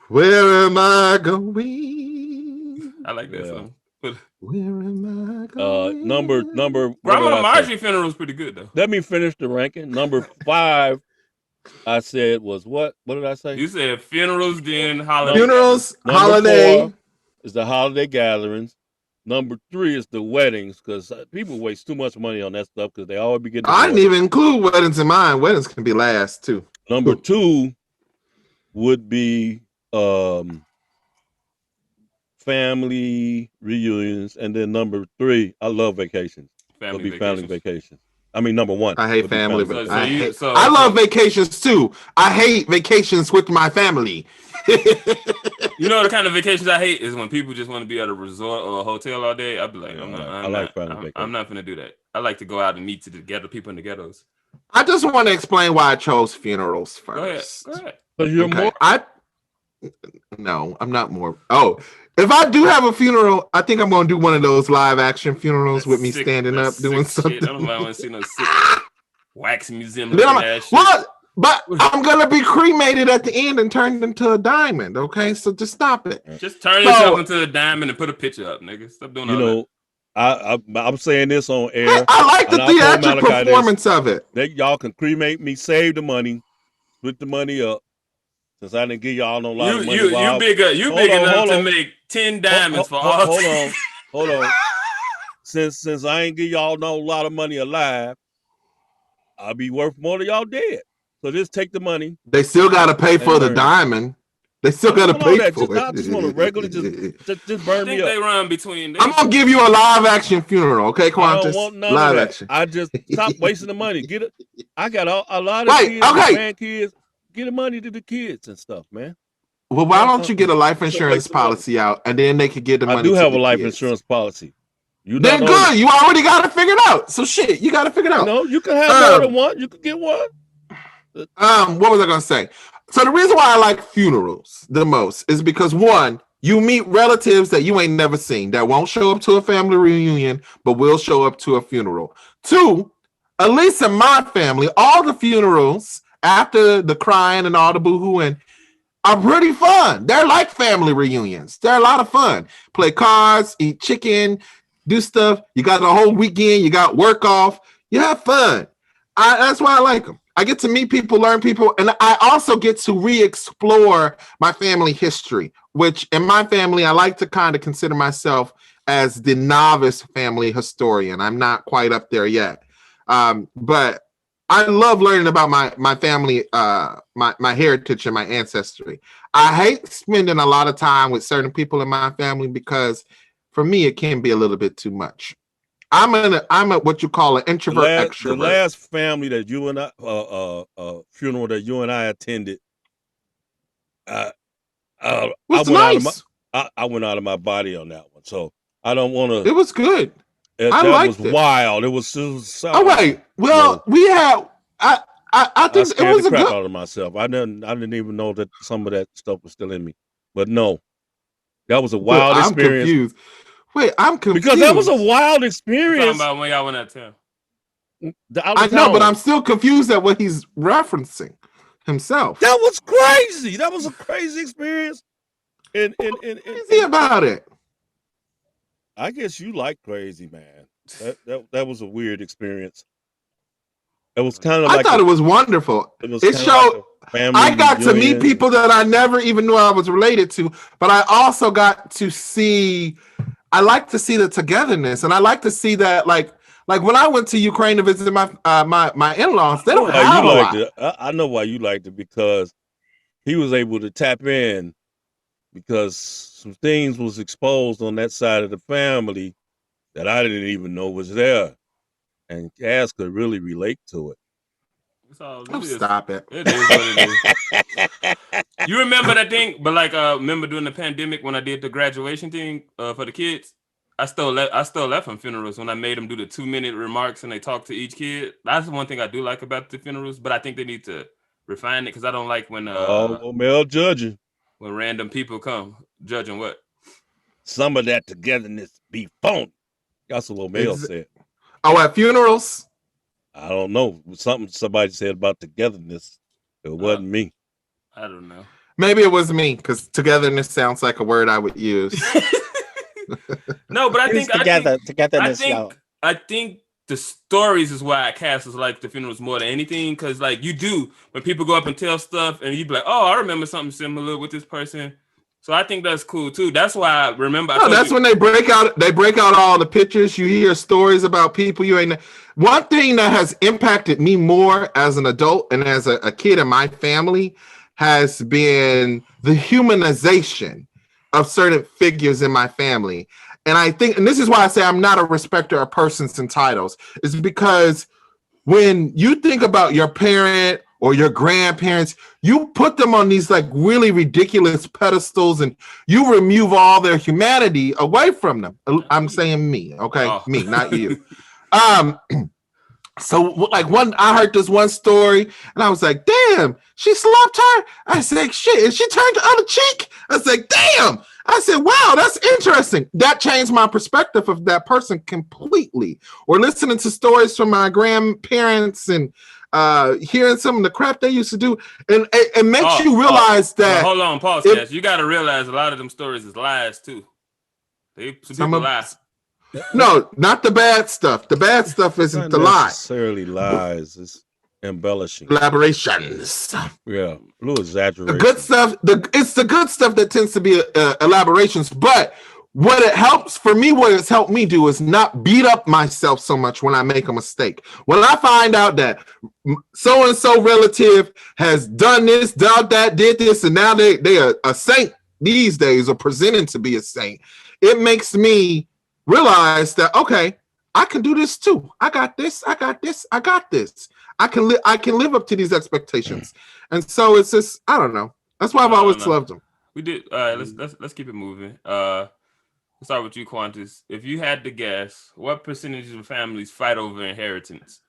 Where am I going? I like that song. But where am I going? Number. Grandma Margie funeral was pretty good though. Let me finish the ranking. Number 5. I said was what? What did I say? You said funerals, then holiday. Funerals, number holiday. 4 is the holiday gatherings. Number 3 is the weddings because people waste too much money on that stuff because they always be getting. I didn't even include weddings in mine. Weddings can be last too. Number 2 would be family reunions, and then number 3, I love vacations. Family vacations. I mean, number 1. I hate family. I love vacations too. I hate vacations with my family. You know the kind of vacations I hate is when people just want to be at a resort or a hotel all day. I'd be like, I'm not gonna do that. I like to go out and meet the people in the ghettos. I just want to explain why I chose funerals first. Go ahead. But you're more. No, I'm not more. Oh, If I do have a funeral, I think I'm gonna do one of those live action funerals with me Sick- standing up that's doing sick something. shit. I don't want to see no sick wax museum Then I'm looking like, ass shit. what? But I'm gonna be cremated at the end and turned into a diamond. Okay, so just stop it. Just turn So- yourself into a diamond and put a picture up, nigga. Stop doing You all know, I'm saying this on air. I like the And I told theatrical Malachi this. performance of it. That y'all can cremate me, save the money, split the money up. Since I didn't give y'all no lot of money. You big enough to make 10 diamonds for all. Hold on. Since I ain't give y'all no lot of money alive, I'll be worth more than y'all dead. So just take the money. They still gotta pay for the diamond. They still gotta pay for it. I just want to regularly just burn me up. They run between. I'm gonna give you a live action funeral, okay, Quantis? I don't want none live of that. action. I just stop wasting the money. Get it. I got a lot of Right, kids, okay. grandkids. Get the money to the kids and stuff, man. Well, why don't you get a life insurance policy out and then they could get the money? I do to have the a life kids. insurance policy. You Then not good. only- You already got it figured out. So shit, you got it figured out. No, you can have more than one. You can get one. What was I gonna say? So the reason why I like funerals the most is because one, you meet relatives that you ain't never seen that won't show up to a family reunion, but will show up to a funeral. Two, at least in my family, all the funerals after the crying and all the boo-hooing are pretty fun. They're like family reunions. They're a lot of fun. Play cards, eat chicken, do stuff. You got the whole weekend. You got work off. You have fun. That's why I like them. I get to meet people, learn people, and I also get to re-explore my family history, which in my family, I like to kind of consider myself as the novice family historian. I'm not quite up there yet. But I love learning about my family, my heritage and my ancestry. I hate spending a lot of time with certain people in my family because for me, it can be a little bit too much. I'm a what you call an introvert extrovert. The last family that you and I, funeral that you and I attended, I was went nice. I went out of my body on that one, so I don't want to. It was good. That liked was it. wild. It was Oh wait, well we had. I think it was the a crap good. out of myself. I didn't even know that some of that stuff was still in me. But no, that was a wild experience. I'm confused. Wait, I'm confused because that was a wild Talking experience. about when y'all went out of town. I know, but I'm still confused at what he's referencing himself. That was crazy. That was a crazy experience. And Crazy about it. I guess you like crazy, man. That was a weird experience. It was kind of I like thought it was wonderful. It kinda showed. like a family I got to meet reunion. people that I never even knew I was related to, but I also got to see. I like to see the togetherness, and I like to see that, like when I went to Ukraine to visit my my in-laws, they don't have a lot. I know why you liked it, because he was able to tap in, because some things was exposed on that side of the family that I didn't even know was there, and Kaz could really relate to it. Stop it. It is what it is. You remember that thing? But like, remember during the pandemic when I did the graduation thing for the kids? I still left from funerals when I made them do the 2-minute remarks and they talk to each kid. That's the one thing I do like about the funerals, but I think they need to refine it because I don't like when male judging, when random people come judging what some of that togetherness be phony. That's what Mel said. Oh, at funerals. I don't know. Somebody said about togetherness. It wasn't me. I don't know. Maybe it was me, because togetherness sounds like a word I would use. No, but I think togetherness. I think the stories is why Cass is like the funerals more than anything, because like you do when people go up and tell stuff and you be like, oh, I remember something similar with this person. So I think that's cool too. That's why I remember. That's when they break out all the pictures. You hear stories about people you ain't. One thing that has impacted me more as an adult and as a kid in my family has been the humanization of certain figures in my family. And I think, and this is why I say I'm not a respecter of persons and titles, is because when you think about your parent or your grandparents, you put them on these like really ridiculous pedestals and you remove all their humanity away from them. I'm saying me, okay? Oh. Me, not you. So like I heard this one story and I was like, damn, she slumped her. I said, shit, and she turned the other cheek. I was like, damn. I said, wow, that's interesting. That changed my perspective of that person completely. Or listening to stories from my grandparents and hearing some of the crap they used to do. And it makes you realize that. Hold on, pause, Cash. You got to realize a lot of them stories is lies, too. Some people lie. No, not the bad stuff. The bad stuff isn't the lie. Necessarily lies. It's embellishing. Elaborations. Yeah, a little exaggeration. The good stuff. It's the good stuff that tends to be elaborations. But what it's helped me do is not beat up myself so much when I make a mistake. When I find out that so and so relative has done this, done that, did this, and now they are a saint these days, or presenting to be a saint, it makes me realize that, okay, I can do this too. I got this. I got this. I got this. I can live up to these expectations. And so it's just, I don't know. That's why I've always loved them. We did. All right, let's keep it moving. Let's start with you, Quantis. If you had to guess, what percentage of families fight over inheritance?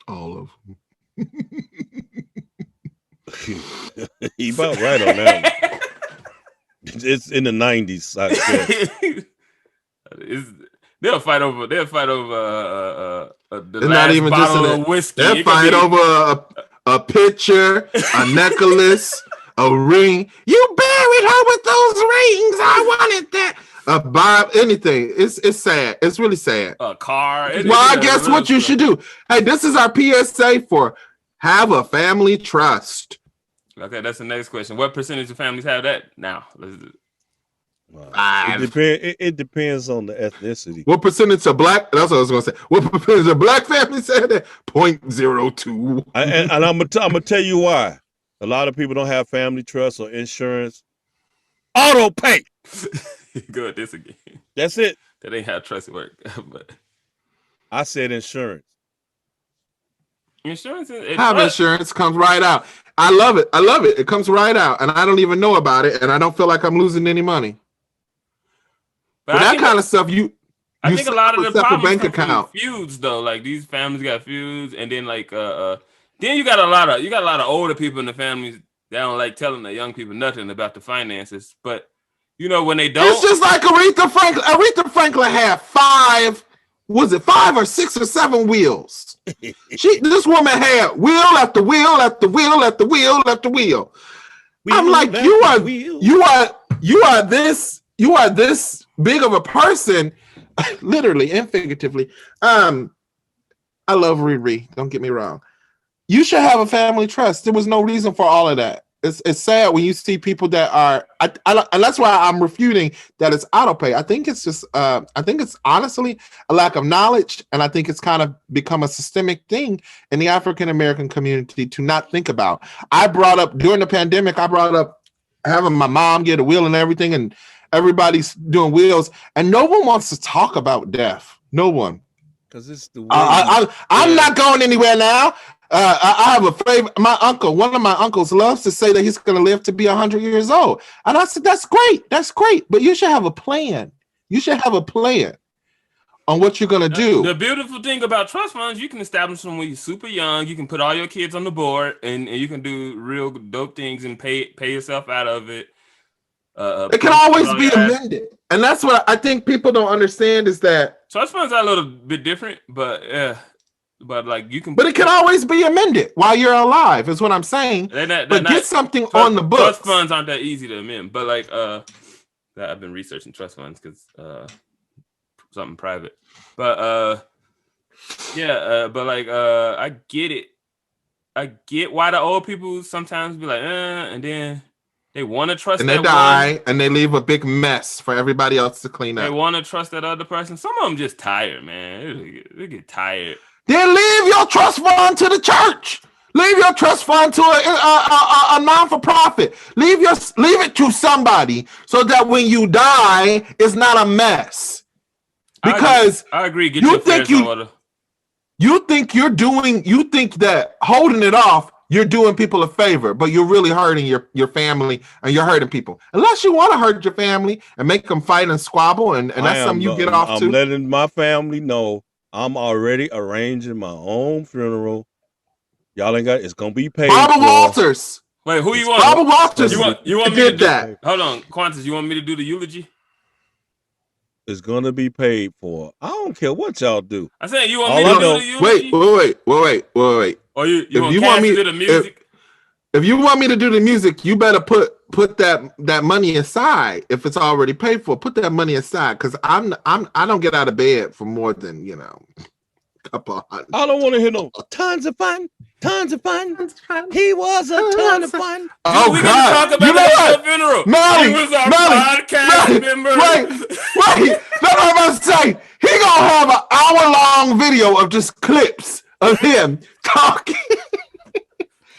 All of them. You about right on that one. It's in the 90s, I guess. They'll fight over the it's last not even bottle just of whiskey. They'll fight over a picture, a necklace, a ring. You buried her with those rings. I wanted that. A Bible, anything. It's sad. It's really sad. A car. Well, I guess what you should do. Hey, this is our PSA for have a family trust. Okay, that's the next question. What percentage of families have that now? It depends on the ethnicity. What percentage of black? That's what I was going to say. What percentage of black families have that? 0.02. And I'm gonna tell you why. A lot of people don't have family trust or insurance. Auto pay. Go at this again. That's it. That ain't how trust work. But I said insurance. Insurance. Insurance comes right out. I love it. I love it. It comes right out, and I don't even know about it, and I don't feel like I'm losing any money. But that kind of stuff, I think a lot of the problems bank account feuds though. Like these families got feuds, and then like then you got a lot of older people in the families that don't like telling the young people nothing about the finances. But you know when they don't, it's just like Aretha Franklin. Aretha Franklin had 5 or 6 or 7 wheels. This woman had wheel after wheel after wheel after wheel after wheel. I'm like, you are this big of a person, literally and figuratively. I love Riri. Don't get me wrong. You should have a family trust. There was no reason for all of that. It's sad when you see people that are, and that's why I'm refuting that it's auto pay. I think it's just, I think it's honestly a lack of knowledge, and I think it's kind of become a systemic thing in the African American community to not think about. I brought up during the pandemic. I brought up having my mom get a wheel and everything, and everybody's doing wheels, and no one wants to talk about death. No one. Because it's the way I'm not going anywhere now. I have a favorite. One of my uncles loves to say that he's going to live to be 100 years old. And I said, that's great. That's great. But you should have a plan. You should have a plan on what you're going to do. The beautiful thing about trust funds, you can establish them when you're super young. You can put all your kids on the board and you can do real dope things and pay yourself out of it. It can always be amended. And that's what I think people don't understand is that trust funds are a little bit different, but like you can. But it can always be amended while you're alive, is what I'm saying. Get something on the books. Trust funds aren't that easy to amend. But like, I've been researching trust funds because something private. But but like, I get it. I get why the old people sometimes be like, and then they want to trust, and they die, and they leave a big mess for everybody else to clean up. They want to trust that other person. Some of them just tired, man. They get tired. Then leave your trust fund to the church. Leave your trust fund to a non-for-profit. Leave it to somebody so that when you die, it's not a mess. Because I agree. You think that holding it off, you're doing people a favor, but you're really hurting your family and you're hurting people. Unless you want to hurt your family and make them fight and squabble, and that's something you get off to. I'm letting my family know I'm already arranging my own funeral. Y'all ain't got it's gonna be paid. Barbara Walters. Wait, who you Barbara want? Walters You want me to did do that. Hold on, Quantis. You want me to do the eulogy? It's gonna be paid for. I don't care what y'all do. I said you want All me to I do know- the eulogy. Wait. Or you If want you Kaz want me- to do the music? If you want me to do the music, you better put that money aside. If it's already paid for, put that money aside, because I don't get out of bed for more than a couple of hundred. I don't want to hear no tons of fun. He was a ton of fun. Oh we God! gonna talk about You know that at what? your funeral. Melly, He was our Melly, podcast member. Wait. That's what I'm about to say. He gonna have an hour-long video of just clips of him talking.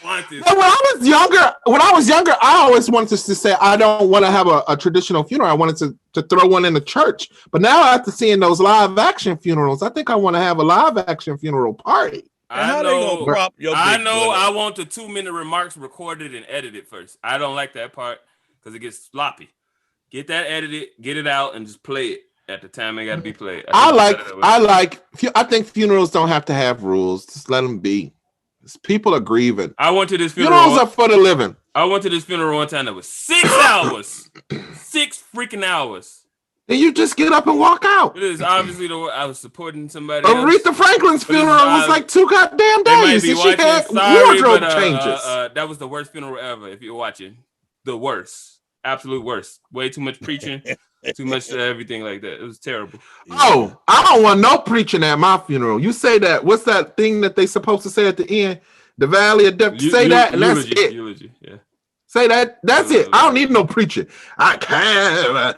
Quantis. When I was younger, I always wanted to say I don't want to have a traditional funeral. I wanted to throw one in the church. But now after seeing those live action funerals, I think I want to have a live action funeral party. I They gonna prop your I big know. butt I up? want the 2-minute remarks recorded and edited first. I don't like that part because it gets sloppy. Get that edited, get it out, and just play it at the time it got to be played. I think funerals don't have to have rules. Just let them be. People are grieving. I went to this funeral. Funerals are for the living. I went to this funeral one time that was 6 hours. 6 freaking hours. And you just get up and walk out. It is obviously I was supporting somebody else. Aretha Franklin's But it's funeral was like 2 goddamn They might days. be And she watching. had Sorry, wardrobe but, changes. that was the worst funeral ever. If you're watching, the worst, absolute worst. Way too much preaching, too much everything like that. It was terrible. Oh, I don't want no preaching at my funeral. You say that. What's that thing that they supposed to say at the end? The Valley of Death. Say that, and that's it. Eulogy, yeah. Say that. That's it. I don't need no preaching. I can.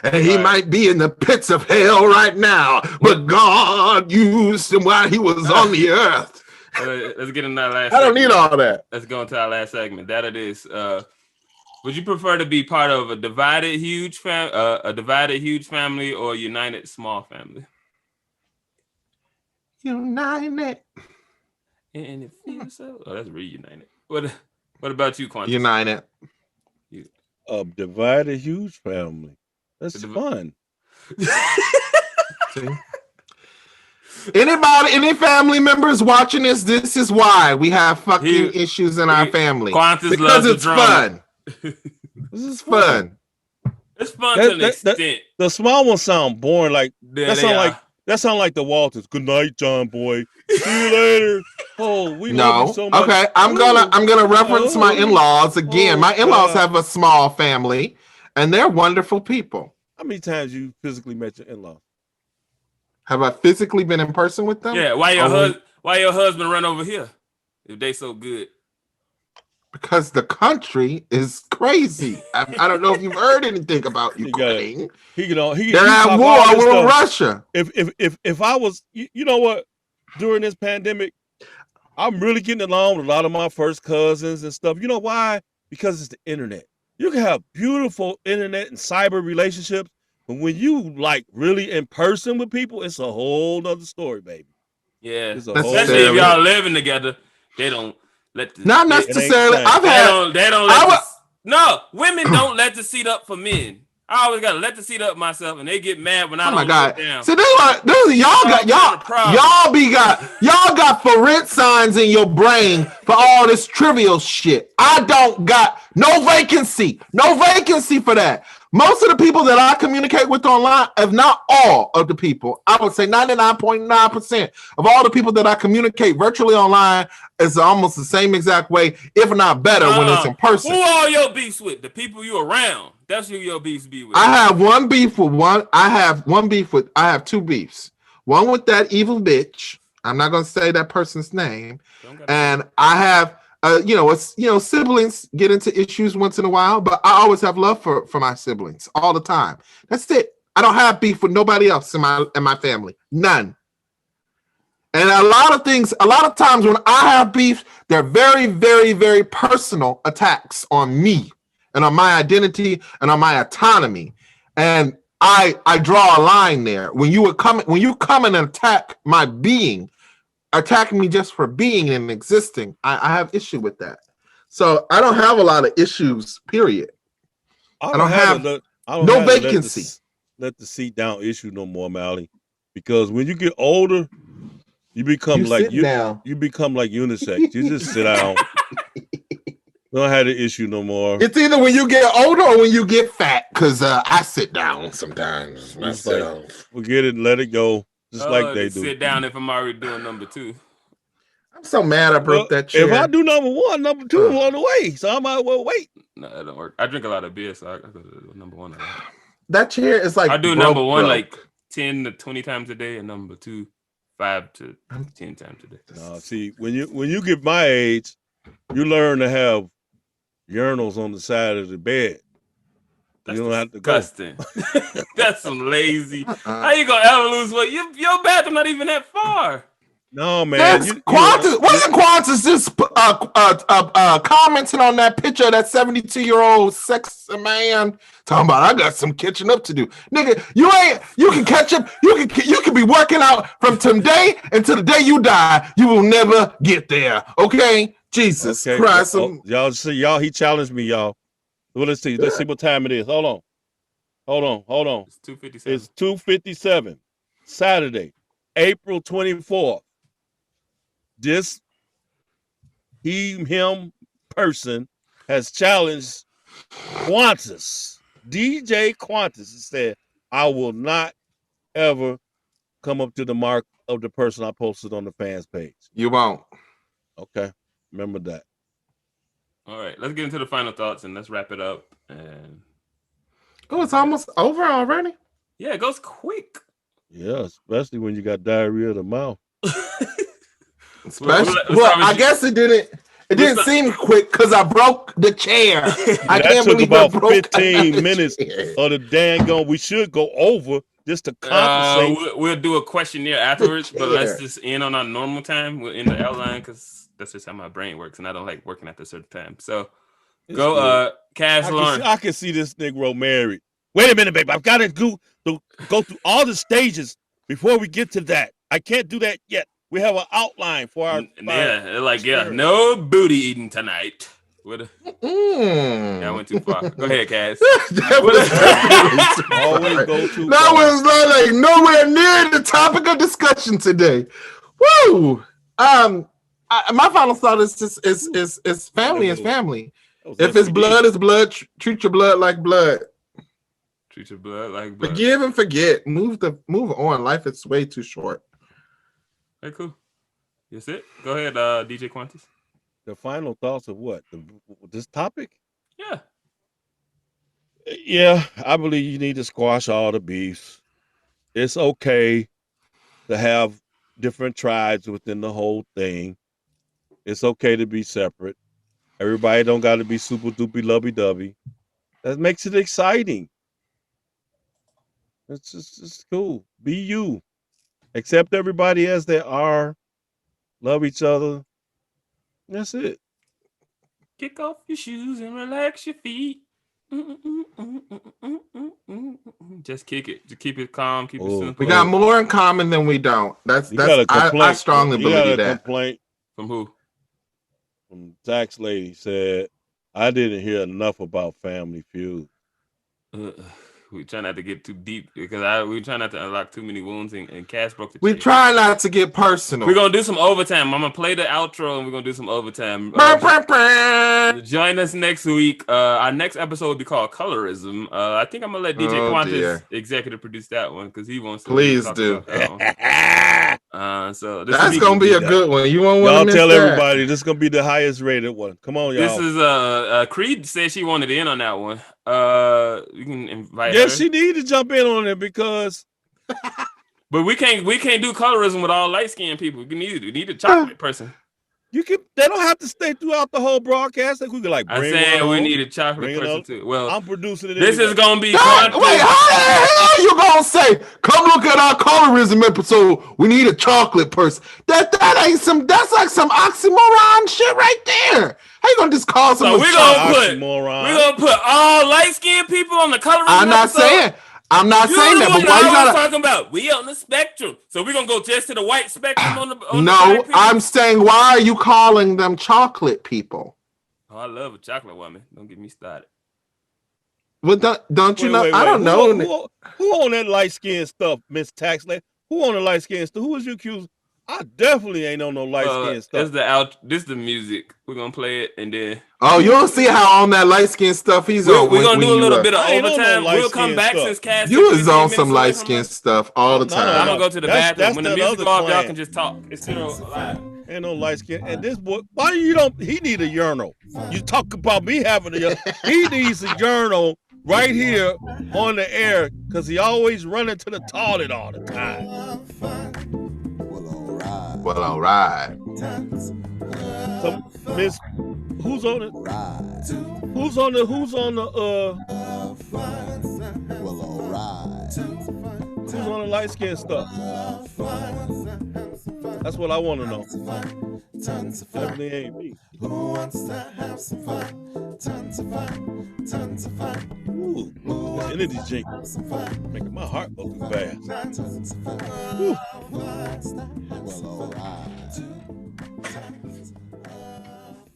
And he might be in the pits of hell right now, but God used him while he was on the earth. Let's get into our last. I don't segment. need all that. Let's go into our last segment. That it is. Would you prefer to be part of a divided huge family or a united small family? United. And it feels so. Oh, that's reunited. What about you, Quantis? United. A divided huge family. That's fun. See? Any family members watching this? This is why we have fucking issues in our family. Quantis Because loves it's the drama. fun. This is fun. It's fun to an extent. The small ones sound boring. Like Yeah, that sound like the Walters. Good night, John boy. See you later. Oh, we love you so much. Okay, I'm gonna reference my in-laws again. My in-laws have a small family, and they're wonderful people. How many times you physically met your in-laws? Have I physically been in person with them? Yeah. Why your husband run over here if they so good? Because the country is crazy. I don't know if you've heard anything about Ukraine. They're at war with Russia. If I was, you know what, during this pandemic, I'm really getting along with a lot of my first cousins and stuff. You know why? Because it's the internet. You can have beautiful internet and cyber relationships, but when you like really in person with people, it's a whole nother story, baby. Yeah, especially if y'all living together, they don't let the not necessarily. Women don't let the seat up for men. I always gotta let the seat up myself, and they get mad when I don't let it down. So y'all got for rent signs in your brain for all this trivial shit. I don't got no vacancy for that. Most of the people that I communicate with online, if not all of the people, I would say 99.9% of all the people that I communicate virtually online is almost the same exact way, if not better, when it's in person. Who are your beefs with? The people you around. That's who your beefs be with. I have two beefs. One with that evil bitch. I'm not going to say that person's name. And I have siblings get into issues once in a while, but I always have love for my siblings all the time. That's it. I don't have beef with nobody else in my family. None. And a lot of times when I have beef, they're very, very, very personal attacks on me and on my identity and on my autonomy. And I draw a line there. When you come and attack my being, attacking me just for being and existing, I have issue with that. So I don't have a lot of issues, period. I don't have no vacancy. Let the seat down issue no more, Mally. Because when you get older, you become like unisex. You just sit down. We don't have the issue no more. It's either when you get older or when you get fat. Because I sit down sometimes myself. Like, forget it, let it go. Just like they do. Sit down if I'm already doing number 2. I'm so mad I broke that chair. If I do number 1, number 2 is on the way. So I might as well wait. No, that don't work. I drink a lot of beer, so I go to number 1. That chair is like I do number 1 like 10 to 20 times a day, and number 2 5 to 10 times a day. No, see, when you get my age, you learn to have urinals on the side of the bed. That's you don't have to disgusting. That's some lazy. How you gonna ever lose weight? Your bathroom not even that far. No, man. That's Quantis. Wasn't Quantis just commenting on that picture of that 72-year-old sex man talking about I got some catching up to do, nigga? You can catch up. You can be working out from today until the day you die. You will never get there. Okay, Jesus Christ. Y'all. He challenged me, y'all. Well, let's see what time it is. Hold on. It's 2:57. It's 2:57. Saturday, April 24th. This him person has challenged Quantis, DJ Quantis, and said, I will not ever come up to the mark of the person I posted on the fans page. You won't. Okay. Remember that. All right, let's get into the final thoughts and let's wrap it up. And it's almost over already. Yeah, it goes quick. Yeah, especially when you got diarrhea of the mouth. I guess it didn't. It didn't seem quick because I broke the chair. I can't took believe about I broke 15 minutes of the dang gun. We should go over just to compensate. We'll do a questionnaire afterwards, but let's just end on our normal time. We're in the outline because that's just how my brain works, and I don't like working at a certain time. So go, Kaz Lauren. I can see this Negro married. Wait a minute, babe. I've got to go through all the stages before we get to that. I can't do that yet. We have an outline for our no booty eating tonight. That went too far. Go ahead, Kaz. Always go too that far. was like nowhere near the topic of discussion today. Woo! My final thought is just is family is family. If it's blood, it's blood. Treat your blood like blood. Treat your blood like blood. Forgive and forget. Move on. Life is way too short. Hey, cool. That's it. Go ahead, DJ Quantis. The final thoughts of what? This topic? Yeah. Yeah, I believe you need to squash all the beefs. It's okay to have different tribes within the whole thing. It's okay to be separate. Everybody don't got to be super duper lovey-dovey. That makes it exciting. It's cool. Be you. Accept everybody as they are. Love each other. That's it. Kick off your shoes and relax your feet. Just kick it. Just keep it calm. Keep it simple. We got more in common than we don't. I strongly believe that. Complaint from who? From tax lady said, I didn't hear enough about Family Feud. We try not to get too deep because we try not to unlock too many wounds and Cass broke the chair. We try not to get personal. We're gonna do some overtime. I'm gonna play the outro and we're gonna do some overtime. Join us next week. Our next episode will be called Colorism. I think I'm gonna let DJ Quantis executive produce that one because he wants to. Please do. So that's gonna be a good one. You won't want to miss that. Y'all tell everybody this is gonna be the highest rated one. Come on, y'all. This is Creed said she wanted in on that one. You can invite her. Yes, she need to jump in on it because but we can't do colorism with all light-skinned people. We need a chocolate person. They don't have to stay throughout the whole broadcast. Like we could bring I'm saying we need a chocolate person too. Well, I'm producing it. This is gonna be wait, how the hell you gonna say, come look at our colorism episode? We need a chocolate person. That ain't that's like some oxymoron shit right there. How you gonna just call someone? We're gonna put all light-skinned people on the colorism episode? I'm not saying that, but why you gotta talking about? We on the spectrum, so we're gonna go just to the white spectrum on the. No, I'm saying, why are you calling them chocolate people? Oh, I love a chocolate woman. Don't get me started. Well, don't you know? I don't know. Who on that light skin stuff, Miss Tax Lady? Who on the light skin stuff? Who was you accused? I definitely ain't on no light skin stuff. This the music. We're gonna play it and then. Oh, you don't see how on that light skin stuff he's on. We're gonna do a little bit of I ain't on no overtime. We'll light-skin come back stuff. since Kaz. You is on some light skin stuff all the time. I'm gonna go to the bathroom. That's When the that music other off, y'all clan. can just talk. It's still live. Ain't no light skin. And this boy, why you don't? He need a urinal. You talk about me having a. He needs a urinal right here on the air because he always running to the toilet all the time. Well, all right. So, Miss, who's on it? Who's on the? Who's on the light skin stuff? That's what I want to know. Definitely ain't me. Ooh, the energy drink making my heart go too fast. Ooh.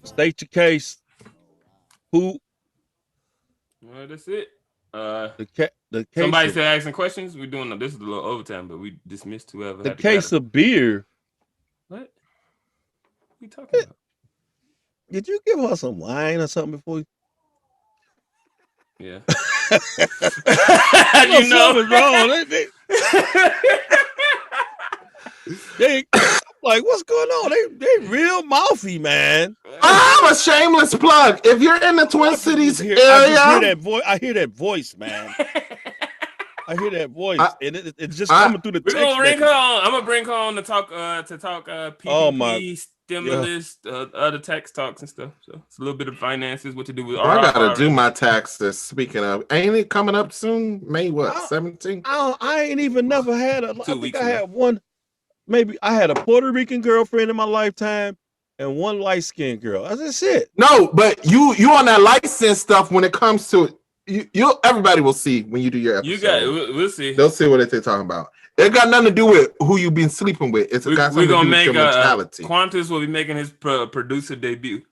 State your case. Who? Well, that's it. The case. Somebody of, still asking questions. We're doing this is a little overtime, but we dismissed whoever. the case of beer. What? you talking about? Did you give her some wine or something before you? Yeah. You know something's wrong. They like, what's going on? They real mouthy, man. I'm a shameless plug. If you're in the Twin Cities area, I hear that voice, man. I hear that voice, and it's just coming through the text. We're gonna bring her on. I'm gonna bring her on to talk PPP, stimulus, other tax talks and stuff. So it's a little bit of finances, what to do with. I gotta do my taxes. Speaking of, ain't it coming up soon? May what? 17th? I ain't even never had a. I think I had one. Maybe I had a Puerto Rican girlfriend in my lifetime and one light skinned girl. That's it. No, but you on that license stuff when it comes to it. You everybody will see when you do your episode. You got it. We'll see. They'll see what they're talking about. It got nothing to do with who you've been sleeping with. It's got something to do with your mentality. Quantis will be making his producer debut.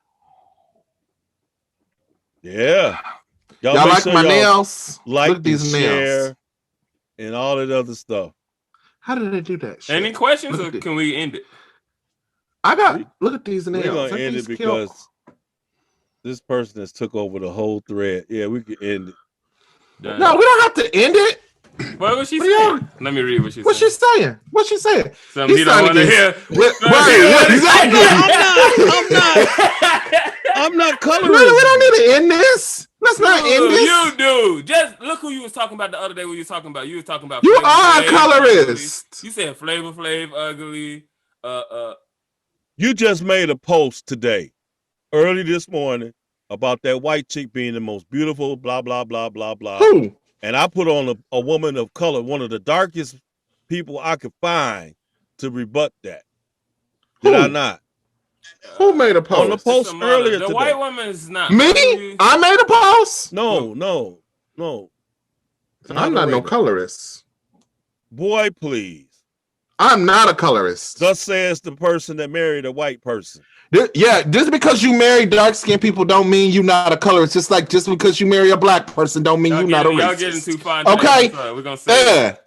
Yeah. Y'all like my nails? Like these nails and all that other stuff. How did they do that? Shit? Any questions, or can we end it? Look at these nails. We're gonna end it because this person has took over the whole thread. Yeah, we can end it. No, we don't have to end it. What was she saying? Let me read what she said. What's she saying? What's she saying? Something he don't want to hear. I'm not colorism. We don't need to end this. Let's not end this. You do. Just look who you was talking about the other day. What you was talking about? You was talking about. You are a colorist. You said Flavor Flav ugly. You just made a post today, early this morning, about that white chick being the most beautiful. Blah blah blah blah blah. Who? And I put on a woman of color, one of the darkest people I could find to rebut that. Did I not? Who made a post? On the post earlier today. The white woman is not me. ugly. I made a post. No. I'm not no colorist. Boy, please. I'm not a colorist. Thus says the person that married a white person. Yeah, just because you marry dark-skinned people don't mean you're not a colorist. Just because you marry a black person don't mean you're not a racist. Y'all getting too far. Okay. We're gonna say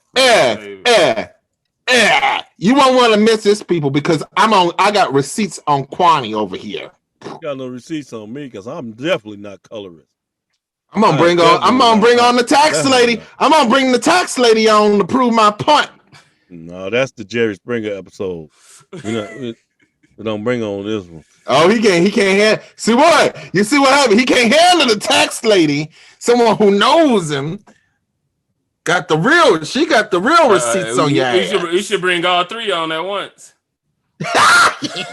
You won't want to miss this, people, because I got receipts on Quanti over here. You got no receipts on me because I'm definitely not colorist. I'm gonna bring on the tax lady. I'm gonna bring the tax lady on to prove my point. No, that's the Jerry Springer episode. We don't bring on this one. Oh, he can't handle. See what? You see what happened? He can't handle the tax lady. Someone who knows him. She got the real receipts on your ass. You should bring all three on at once.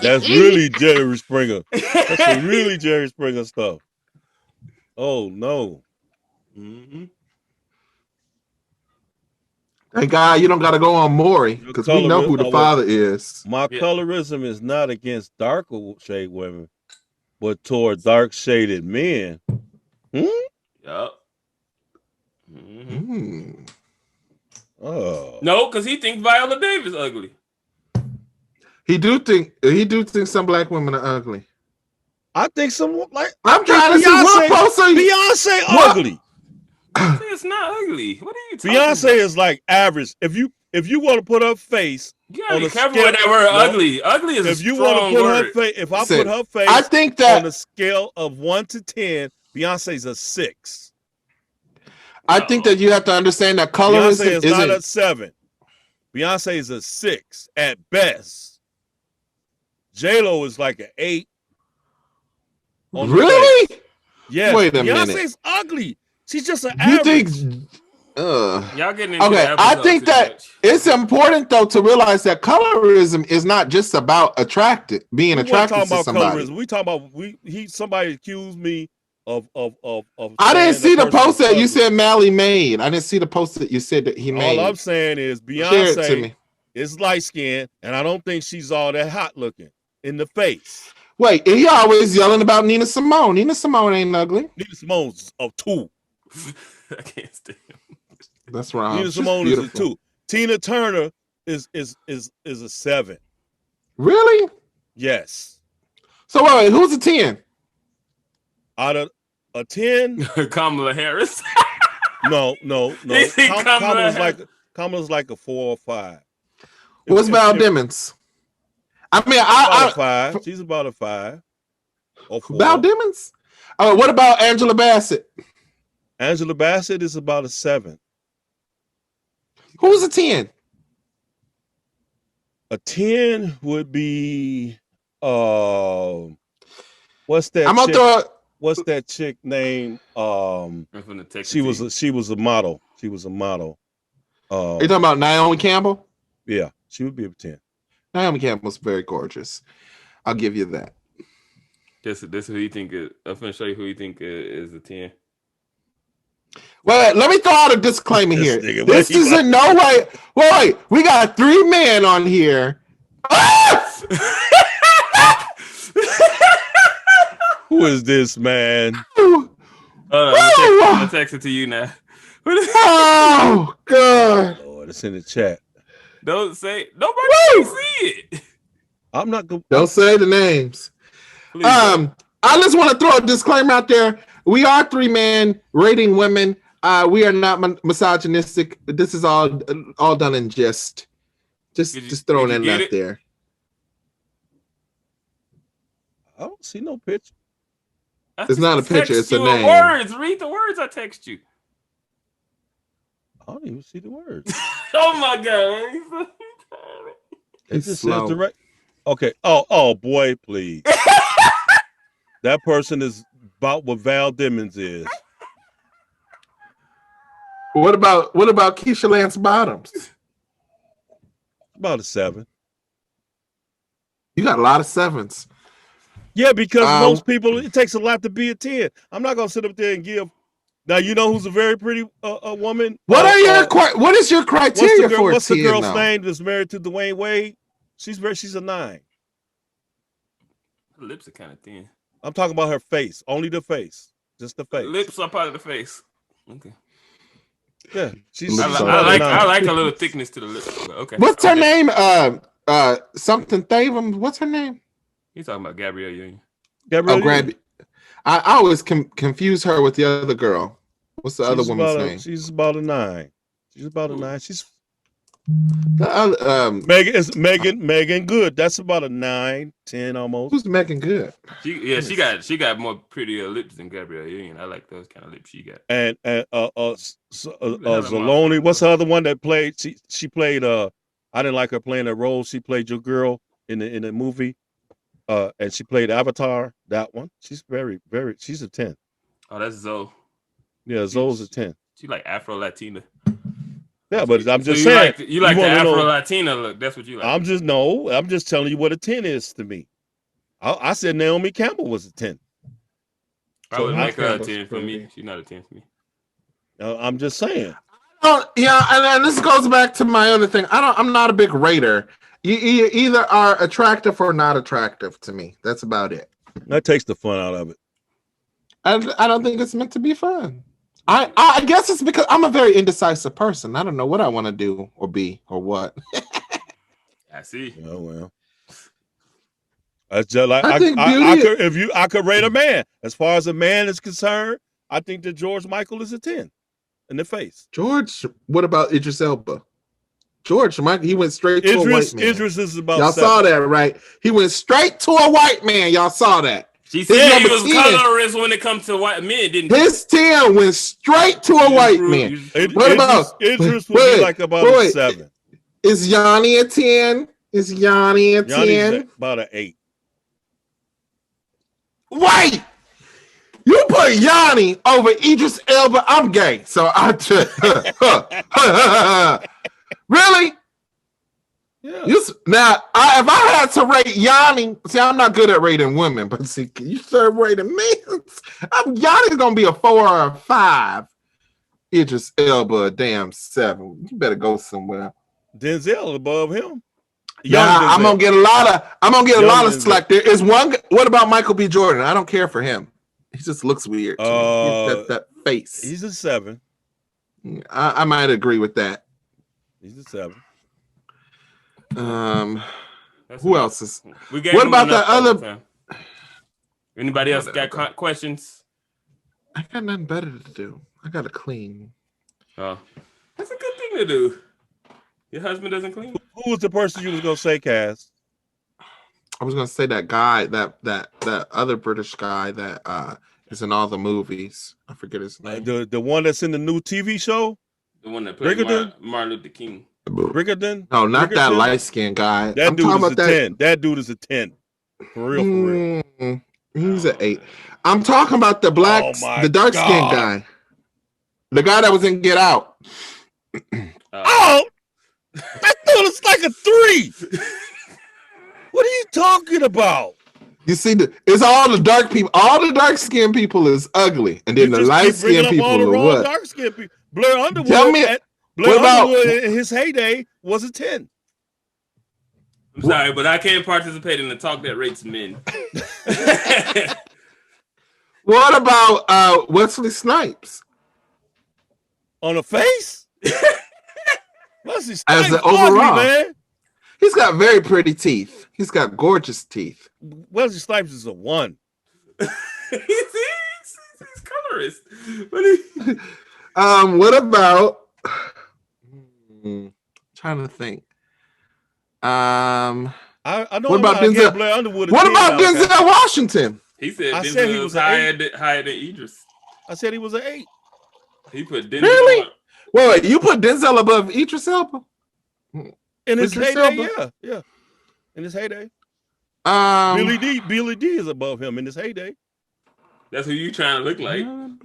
That's really Jerry Springer. That's some really Jerry Springer stuff. Oh no. Mm-hmm. Thank God you don't got to go on Maury because we know who the father is. My colorism is not against darker shade women, but toward dark shaded men. Yep. Mm-hmm. Oh no, because he thinks Viola Davis ugly. He do think some black women are ugly. I think some I'm trying to see what person Beyonce ugly. It's not ugly. What are you talking Beyonce about? is like average. If you want to put her face You gotta on be a careful scale- with that word No. ugly. Ugly is a If you want strong to put word. her face, if I Listen, put her face I think on a that scale of 1 to 10, Beyonce's a 6. you have to understand that Beyonce colorism is not isn't. a 7. Beyonce is a 6 at best. J-Lo is like an 8. on the Really? face. Yes. Wait a Beyonce's minute. ugly. She's just an You average. think? Y'all getting into Okay, the I episode think too that much. it's important though to realize that colorism is not just about being We weren't attracted talking to about somebody. colorism. We talking about somebody accused me of I didn't saying see the person was post that you ugly. said Mally made. I didn't see the post that you said that he All I'm made. saying is Share it to Beyonce me. is light skinned, and I don't think she's all that hot looking in the face. Wait, he always yelling about Nina Simone. Nina Simone ain't ugly. Nina Simone's a 2. I can't stand him. That's wrong. Nina She's Simone is a beautiful. 2. Tina Turner is a 7. Really? Yes. So wait, who's a 10? Out of a 10, Kamala Harris. no. You think Kamala's like a 4 or 5. What's Val Demons? I mean, About a 5. She's about a 5 or 4. Val Demons? What about Angela Bassett? Angela Bassett is about a 7. Who's a 10? A 10 would be what's that? I'm gonna chick? throw. What's that chick name? I'm from the Texas She was a model. She was a model. Are you talking about Naomi Campbell? Yeah, she would be a 10. Naomi Campbell's very gorgeous. I'll give you that. This who you think is. I'm gonna show you who you think is a 10. Well, let me throw out a disclaimer here. This nigga, This is in no way. Wait, we got 3 men on here. Who is this man? Hold on, I'm gonna text it to you now. Oh God! Oh, it's in the chat. Don't say nobody can see it. I'm not going. Don't say the names. Please, I just want to throw a disclaimer out there. We are 3 men rating women. We are not misogynistic. This is all done in jest. Just throwing did you it get out there. I don't see no picture. It's not a picture, it's a you name. Words. Read the words I text you. I don't even see the words. Oh my God. It It's just slow. says direct. Okay. Oh boy, please. That person is about what Val Demons is. What about Keisha Lance Bottoms? About a 7. You got a lot of 7s. Yeah, because most people, it takes a lot to be a 10. I'm not gonna sit up there and give. Now you know who's a very pretty woman. What is your criteria for a 10? What's the girl's though? name that's married to Dwayne Wade? She's a 9. Her lips are kind of thin. I'm talking about her face, only the face, just the face. Lips are part of the face. Okay. Yeah, she's. I like a little thickness to the lips. But okay. What's her name? Something Thavam. What's her name? You talking about Gabrielle Union? Gabrielle. I always confuse her with the other girl. What's the other woman's name? She's about a 9. She's about a 9. She's the other, Megan Good. That's about a 9, 10 almost. Who's Megan Good? She got more prettier lips than Gabrielle Union. I like those kind of lips she got. And Zaloni. What's the other one that played? She played. I didn't like her playing that role. She played your girl in the movie. And she played Avatar. That one. She's very, very. She's a 10. Oh, that's Zoe. Yeah, Zoe's a 10. She like Afro Latina. Yeah, but I'm just saying. You like the Afro Latina look. That's what you like. I'm just telling you what a 10 is to me. I said Naomi Campbell was a 10. I would make her a 10 for me. She's not a 10 for me. I'm just saying. Yeah, and this goes back to my other thing. I'm not a big rater. You either are attractive or not attractive to me. That's about it. That takes the fun out of it. I don't think it's meant to be fun. I guess it's because I'm a very indecisive person. I don't know what I want to do or be or what. I see. Oh well. That's just like I could rate a man. As far as a man is concerned, I think that George Michael is a 10 in the face. George, what about Idris Elba? George Michael, he went straight to a white man. Idris is about Y'all 7. saw that, right? He went straight to a white man. Y'all saw that. She said he was 10. colorist when it comes to white men, didn't he? His 10 went straight to a white man. What about Idris would be like about a 7. Is Yanni a 10? Is Yanni a 10? Yanni's about an 8. Wait! You put Yanni over Idris Elba, I'm gay. So I just really? Yeah. Now, if I had to rate Yanni, see, I'm not good at rating women, but see, you start rating me. Yanni's gonna be a 4 or a 5. Idris Elba, a damn 7. You better go somewhere. Denzel above him. Yeah, I'm gonna get a lot of slack. There is one. What about Michael B. Jordan? I don't care for him. He just looks weird. That face. He's a 7. I might agree with that. He's a 7. Who else is? What about the other? Anybody else got questions? I got nothing better to do. I gotta clean. Oh, that's a good thing to do. Your husband doesn't clean. Who was the person you was gonna say, Kaz? I was gonna say that guy, that other British guy that is in all the movies. I forget his name. The one that's in the new TV show. The one that played Martin Luther King. Briggerton? No, not that light skinned guy. That dude is a 10. That dude is a 10. For real. He's an 8. I'm talking about the black, the dark skinned guy. The guy that was in Get Out. That dude is like a 3. What are you talking about? You see, it's all the dark people. All the dark skinned people is ugly, and then the light skinned people are what? Dark skinned people. Blair Underwood. Tell me, Blair Underwood in his heyday was a 10. I'm sorry, but I can't participate in the talk that rates men. What about Wesley Snipes? On the face? Wesley Snipes as an overall, man. He's got very pretty teeth. He's got gorgeous teeth. Wesley Snipes is a 1. He's colorist. What about? Trying to think. I know. What about Denzel? Blair Underwood What about Denzel Washington? He said I said he was higher than Idris. I said he was an 8. He put Denzel. Really? Wait, you put Denzel above Idris Elba? In his Idris heyday, Elba? yeah. In his heyday. Billy D is above him in his heyday. That's who you trying to look like. You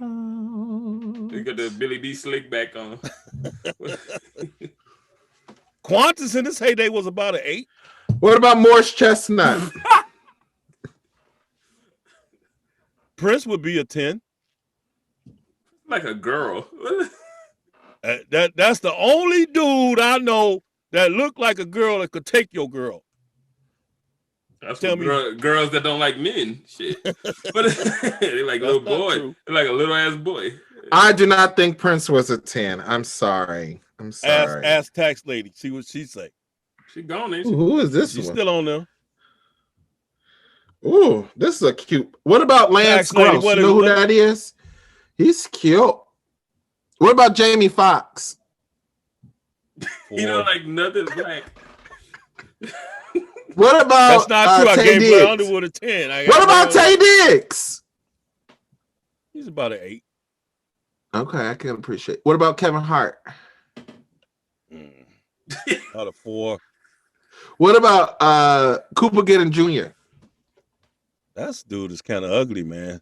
got the Billy D slick back on. Quantis in his heyday was about an 8. What about Morris Chestnut? Prince would be a 10. Like a girl. That's the only dude I know that looked like a girl that could take your girl. That's Tell me. Girls that don't like men. Shit. But they like little boy. They're like a little ass boy. I do not think Prince was a 10. I'm sorry. Ask tax lady. See what she say. She gone, ain't she? Who is this? She's still on there. Ooh, this is a cute. What about Lance Gross? You know who that is? He's cute. What about Jamie Foxx? He don't like nothing black. What about That's not true. I Tay gave Diggs? Blair Underwood a 10. What about Tay Diggs? He's about an 8. Okay, I can appreciate. What about Kevin Hart? About a 4. What about Cooper Gooding Jr.? That dude is kind of ugly, man.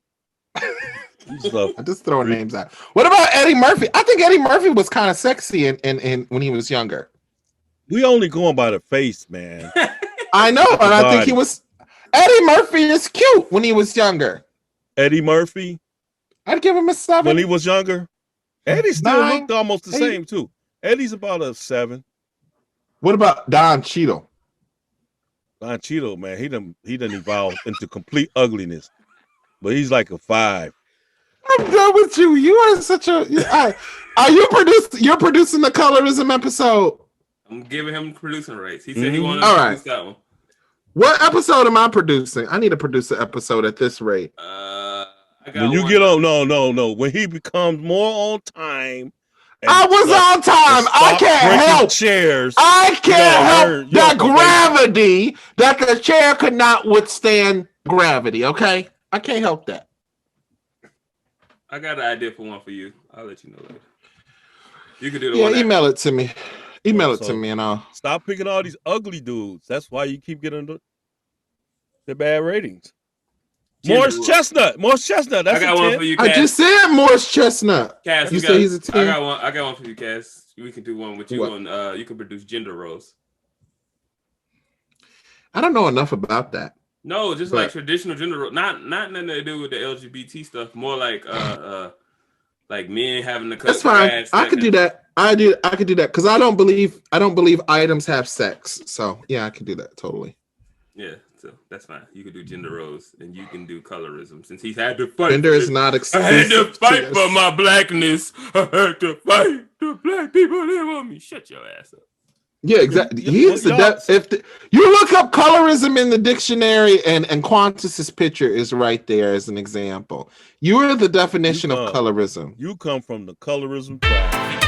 I'm just throwing names out. What about Eddie Murphy? I think Eddie Murphy was kind of sexy in when he was younger. We only going by the face, man. I know, and I think he was. Eddie Murphy is cute when he was younger. Eddie Murphy? I'd give him a 7. When he was younger? Eddie still 9, looked almost the 8. same, too. Eddie's about a 7. What about Don Cheadle? Don Cheadle, man, he done evolved into complete ugliness. But he's like a 5. I'm done with you. You are such a. Are you producing? You're producing the colorism episode. I'm giving him producing rights. He said he wanted All to right. produce that one. What episode am I producing? I need to produce an episode at this rate. I got When you one. get on, no. When he becomes more on time, I was on time. I can't help. Chairs. I can't help that gravity, that the chair could not withstand gravity. Okay, I can't help that. I got an idea for one for you. I'll let you know later. You can do the Yeah, one. email it to me. Email it to me, and I'll stop picking all these ugly dudes. That's why you keep getting the bad ratings. Morris Chestnut. That's I got one for you, Kaz. I just said Morris Chestnut. Kaz, you say he's a 10? I got one for you, Kaz. We can do one with you on. You can produce gender roles. I don't know enough about that. No, just like traditional gender roles. Not nothing to do with the LGBT stuff. More like men having to cut. That's fine. I could do that. I could do that because I don't believe items have sex. So yeah, I could do that totally. Yeah, so that's fine. You can do gender roles and you can do colorism since he's had to fight. Gender is not exclusive. I had to fight for my blackness. I had to fight the black people. They want me. Shut your ass up. Yeah, exactly. If you look up colorism in the dictionary, and Quantis's picture is right there as an example. You are the definition of colorism. You come from the colorism tribe.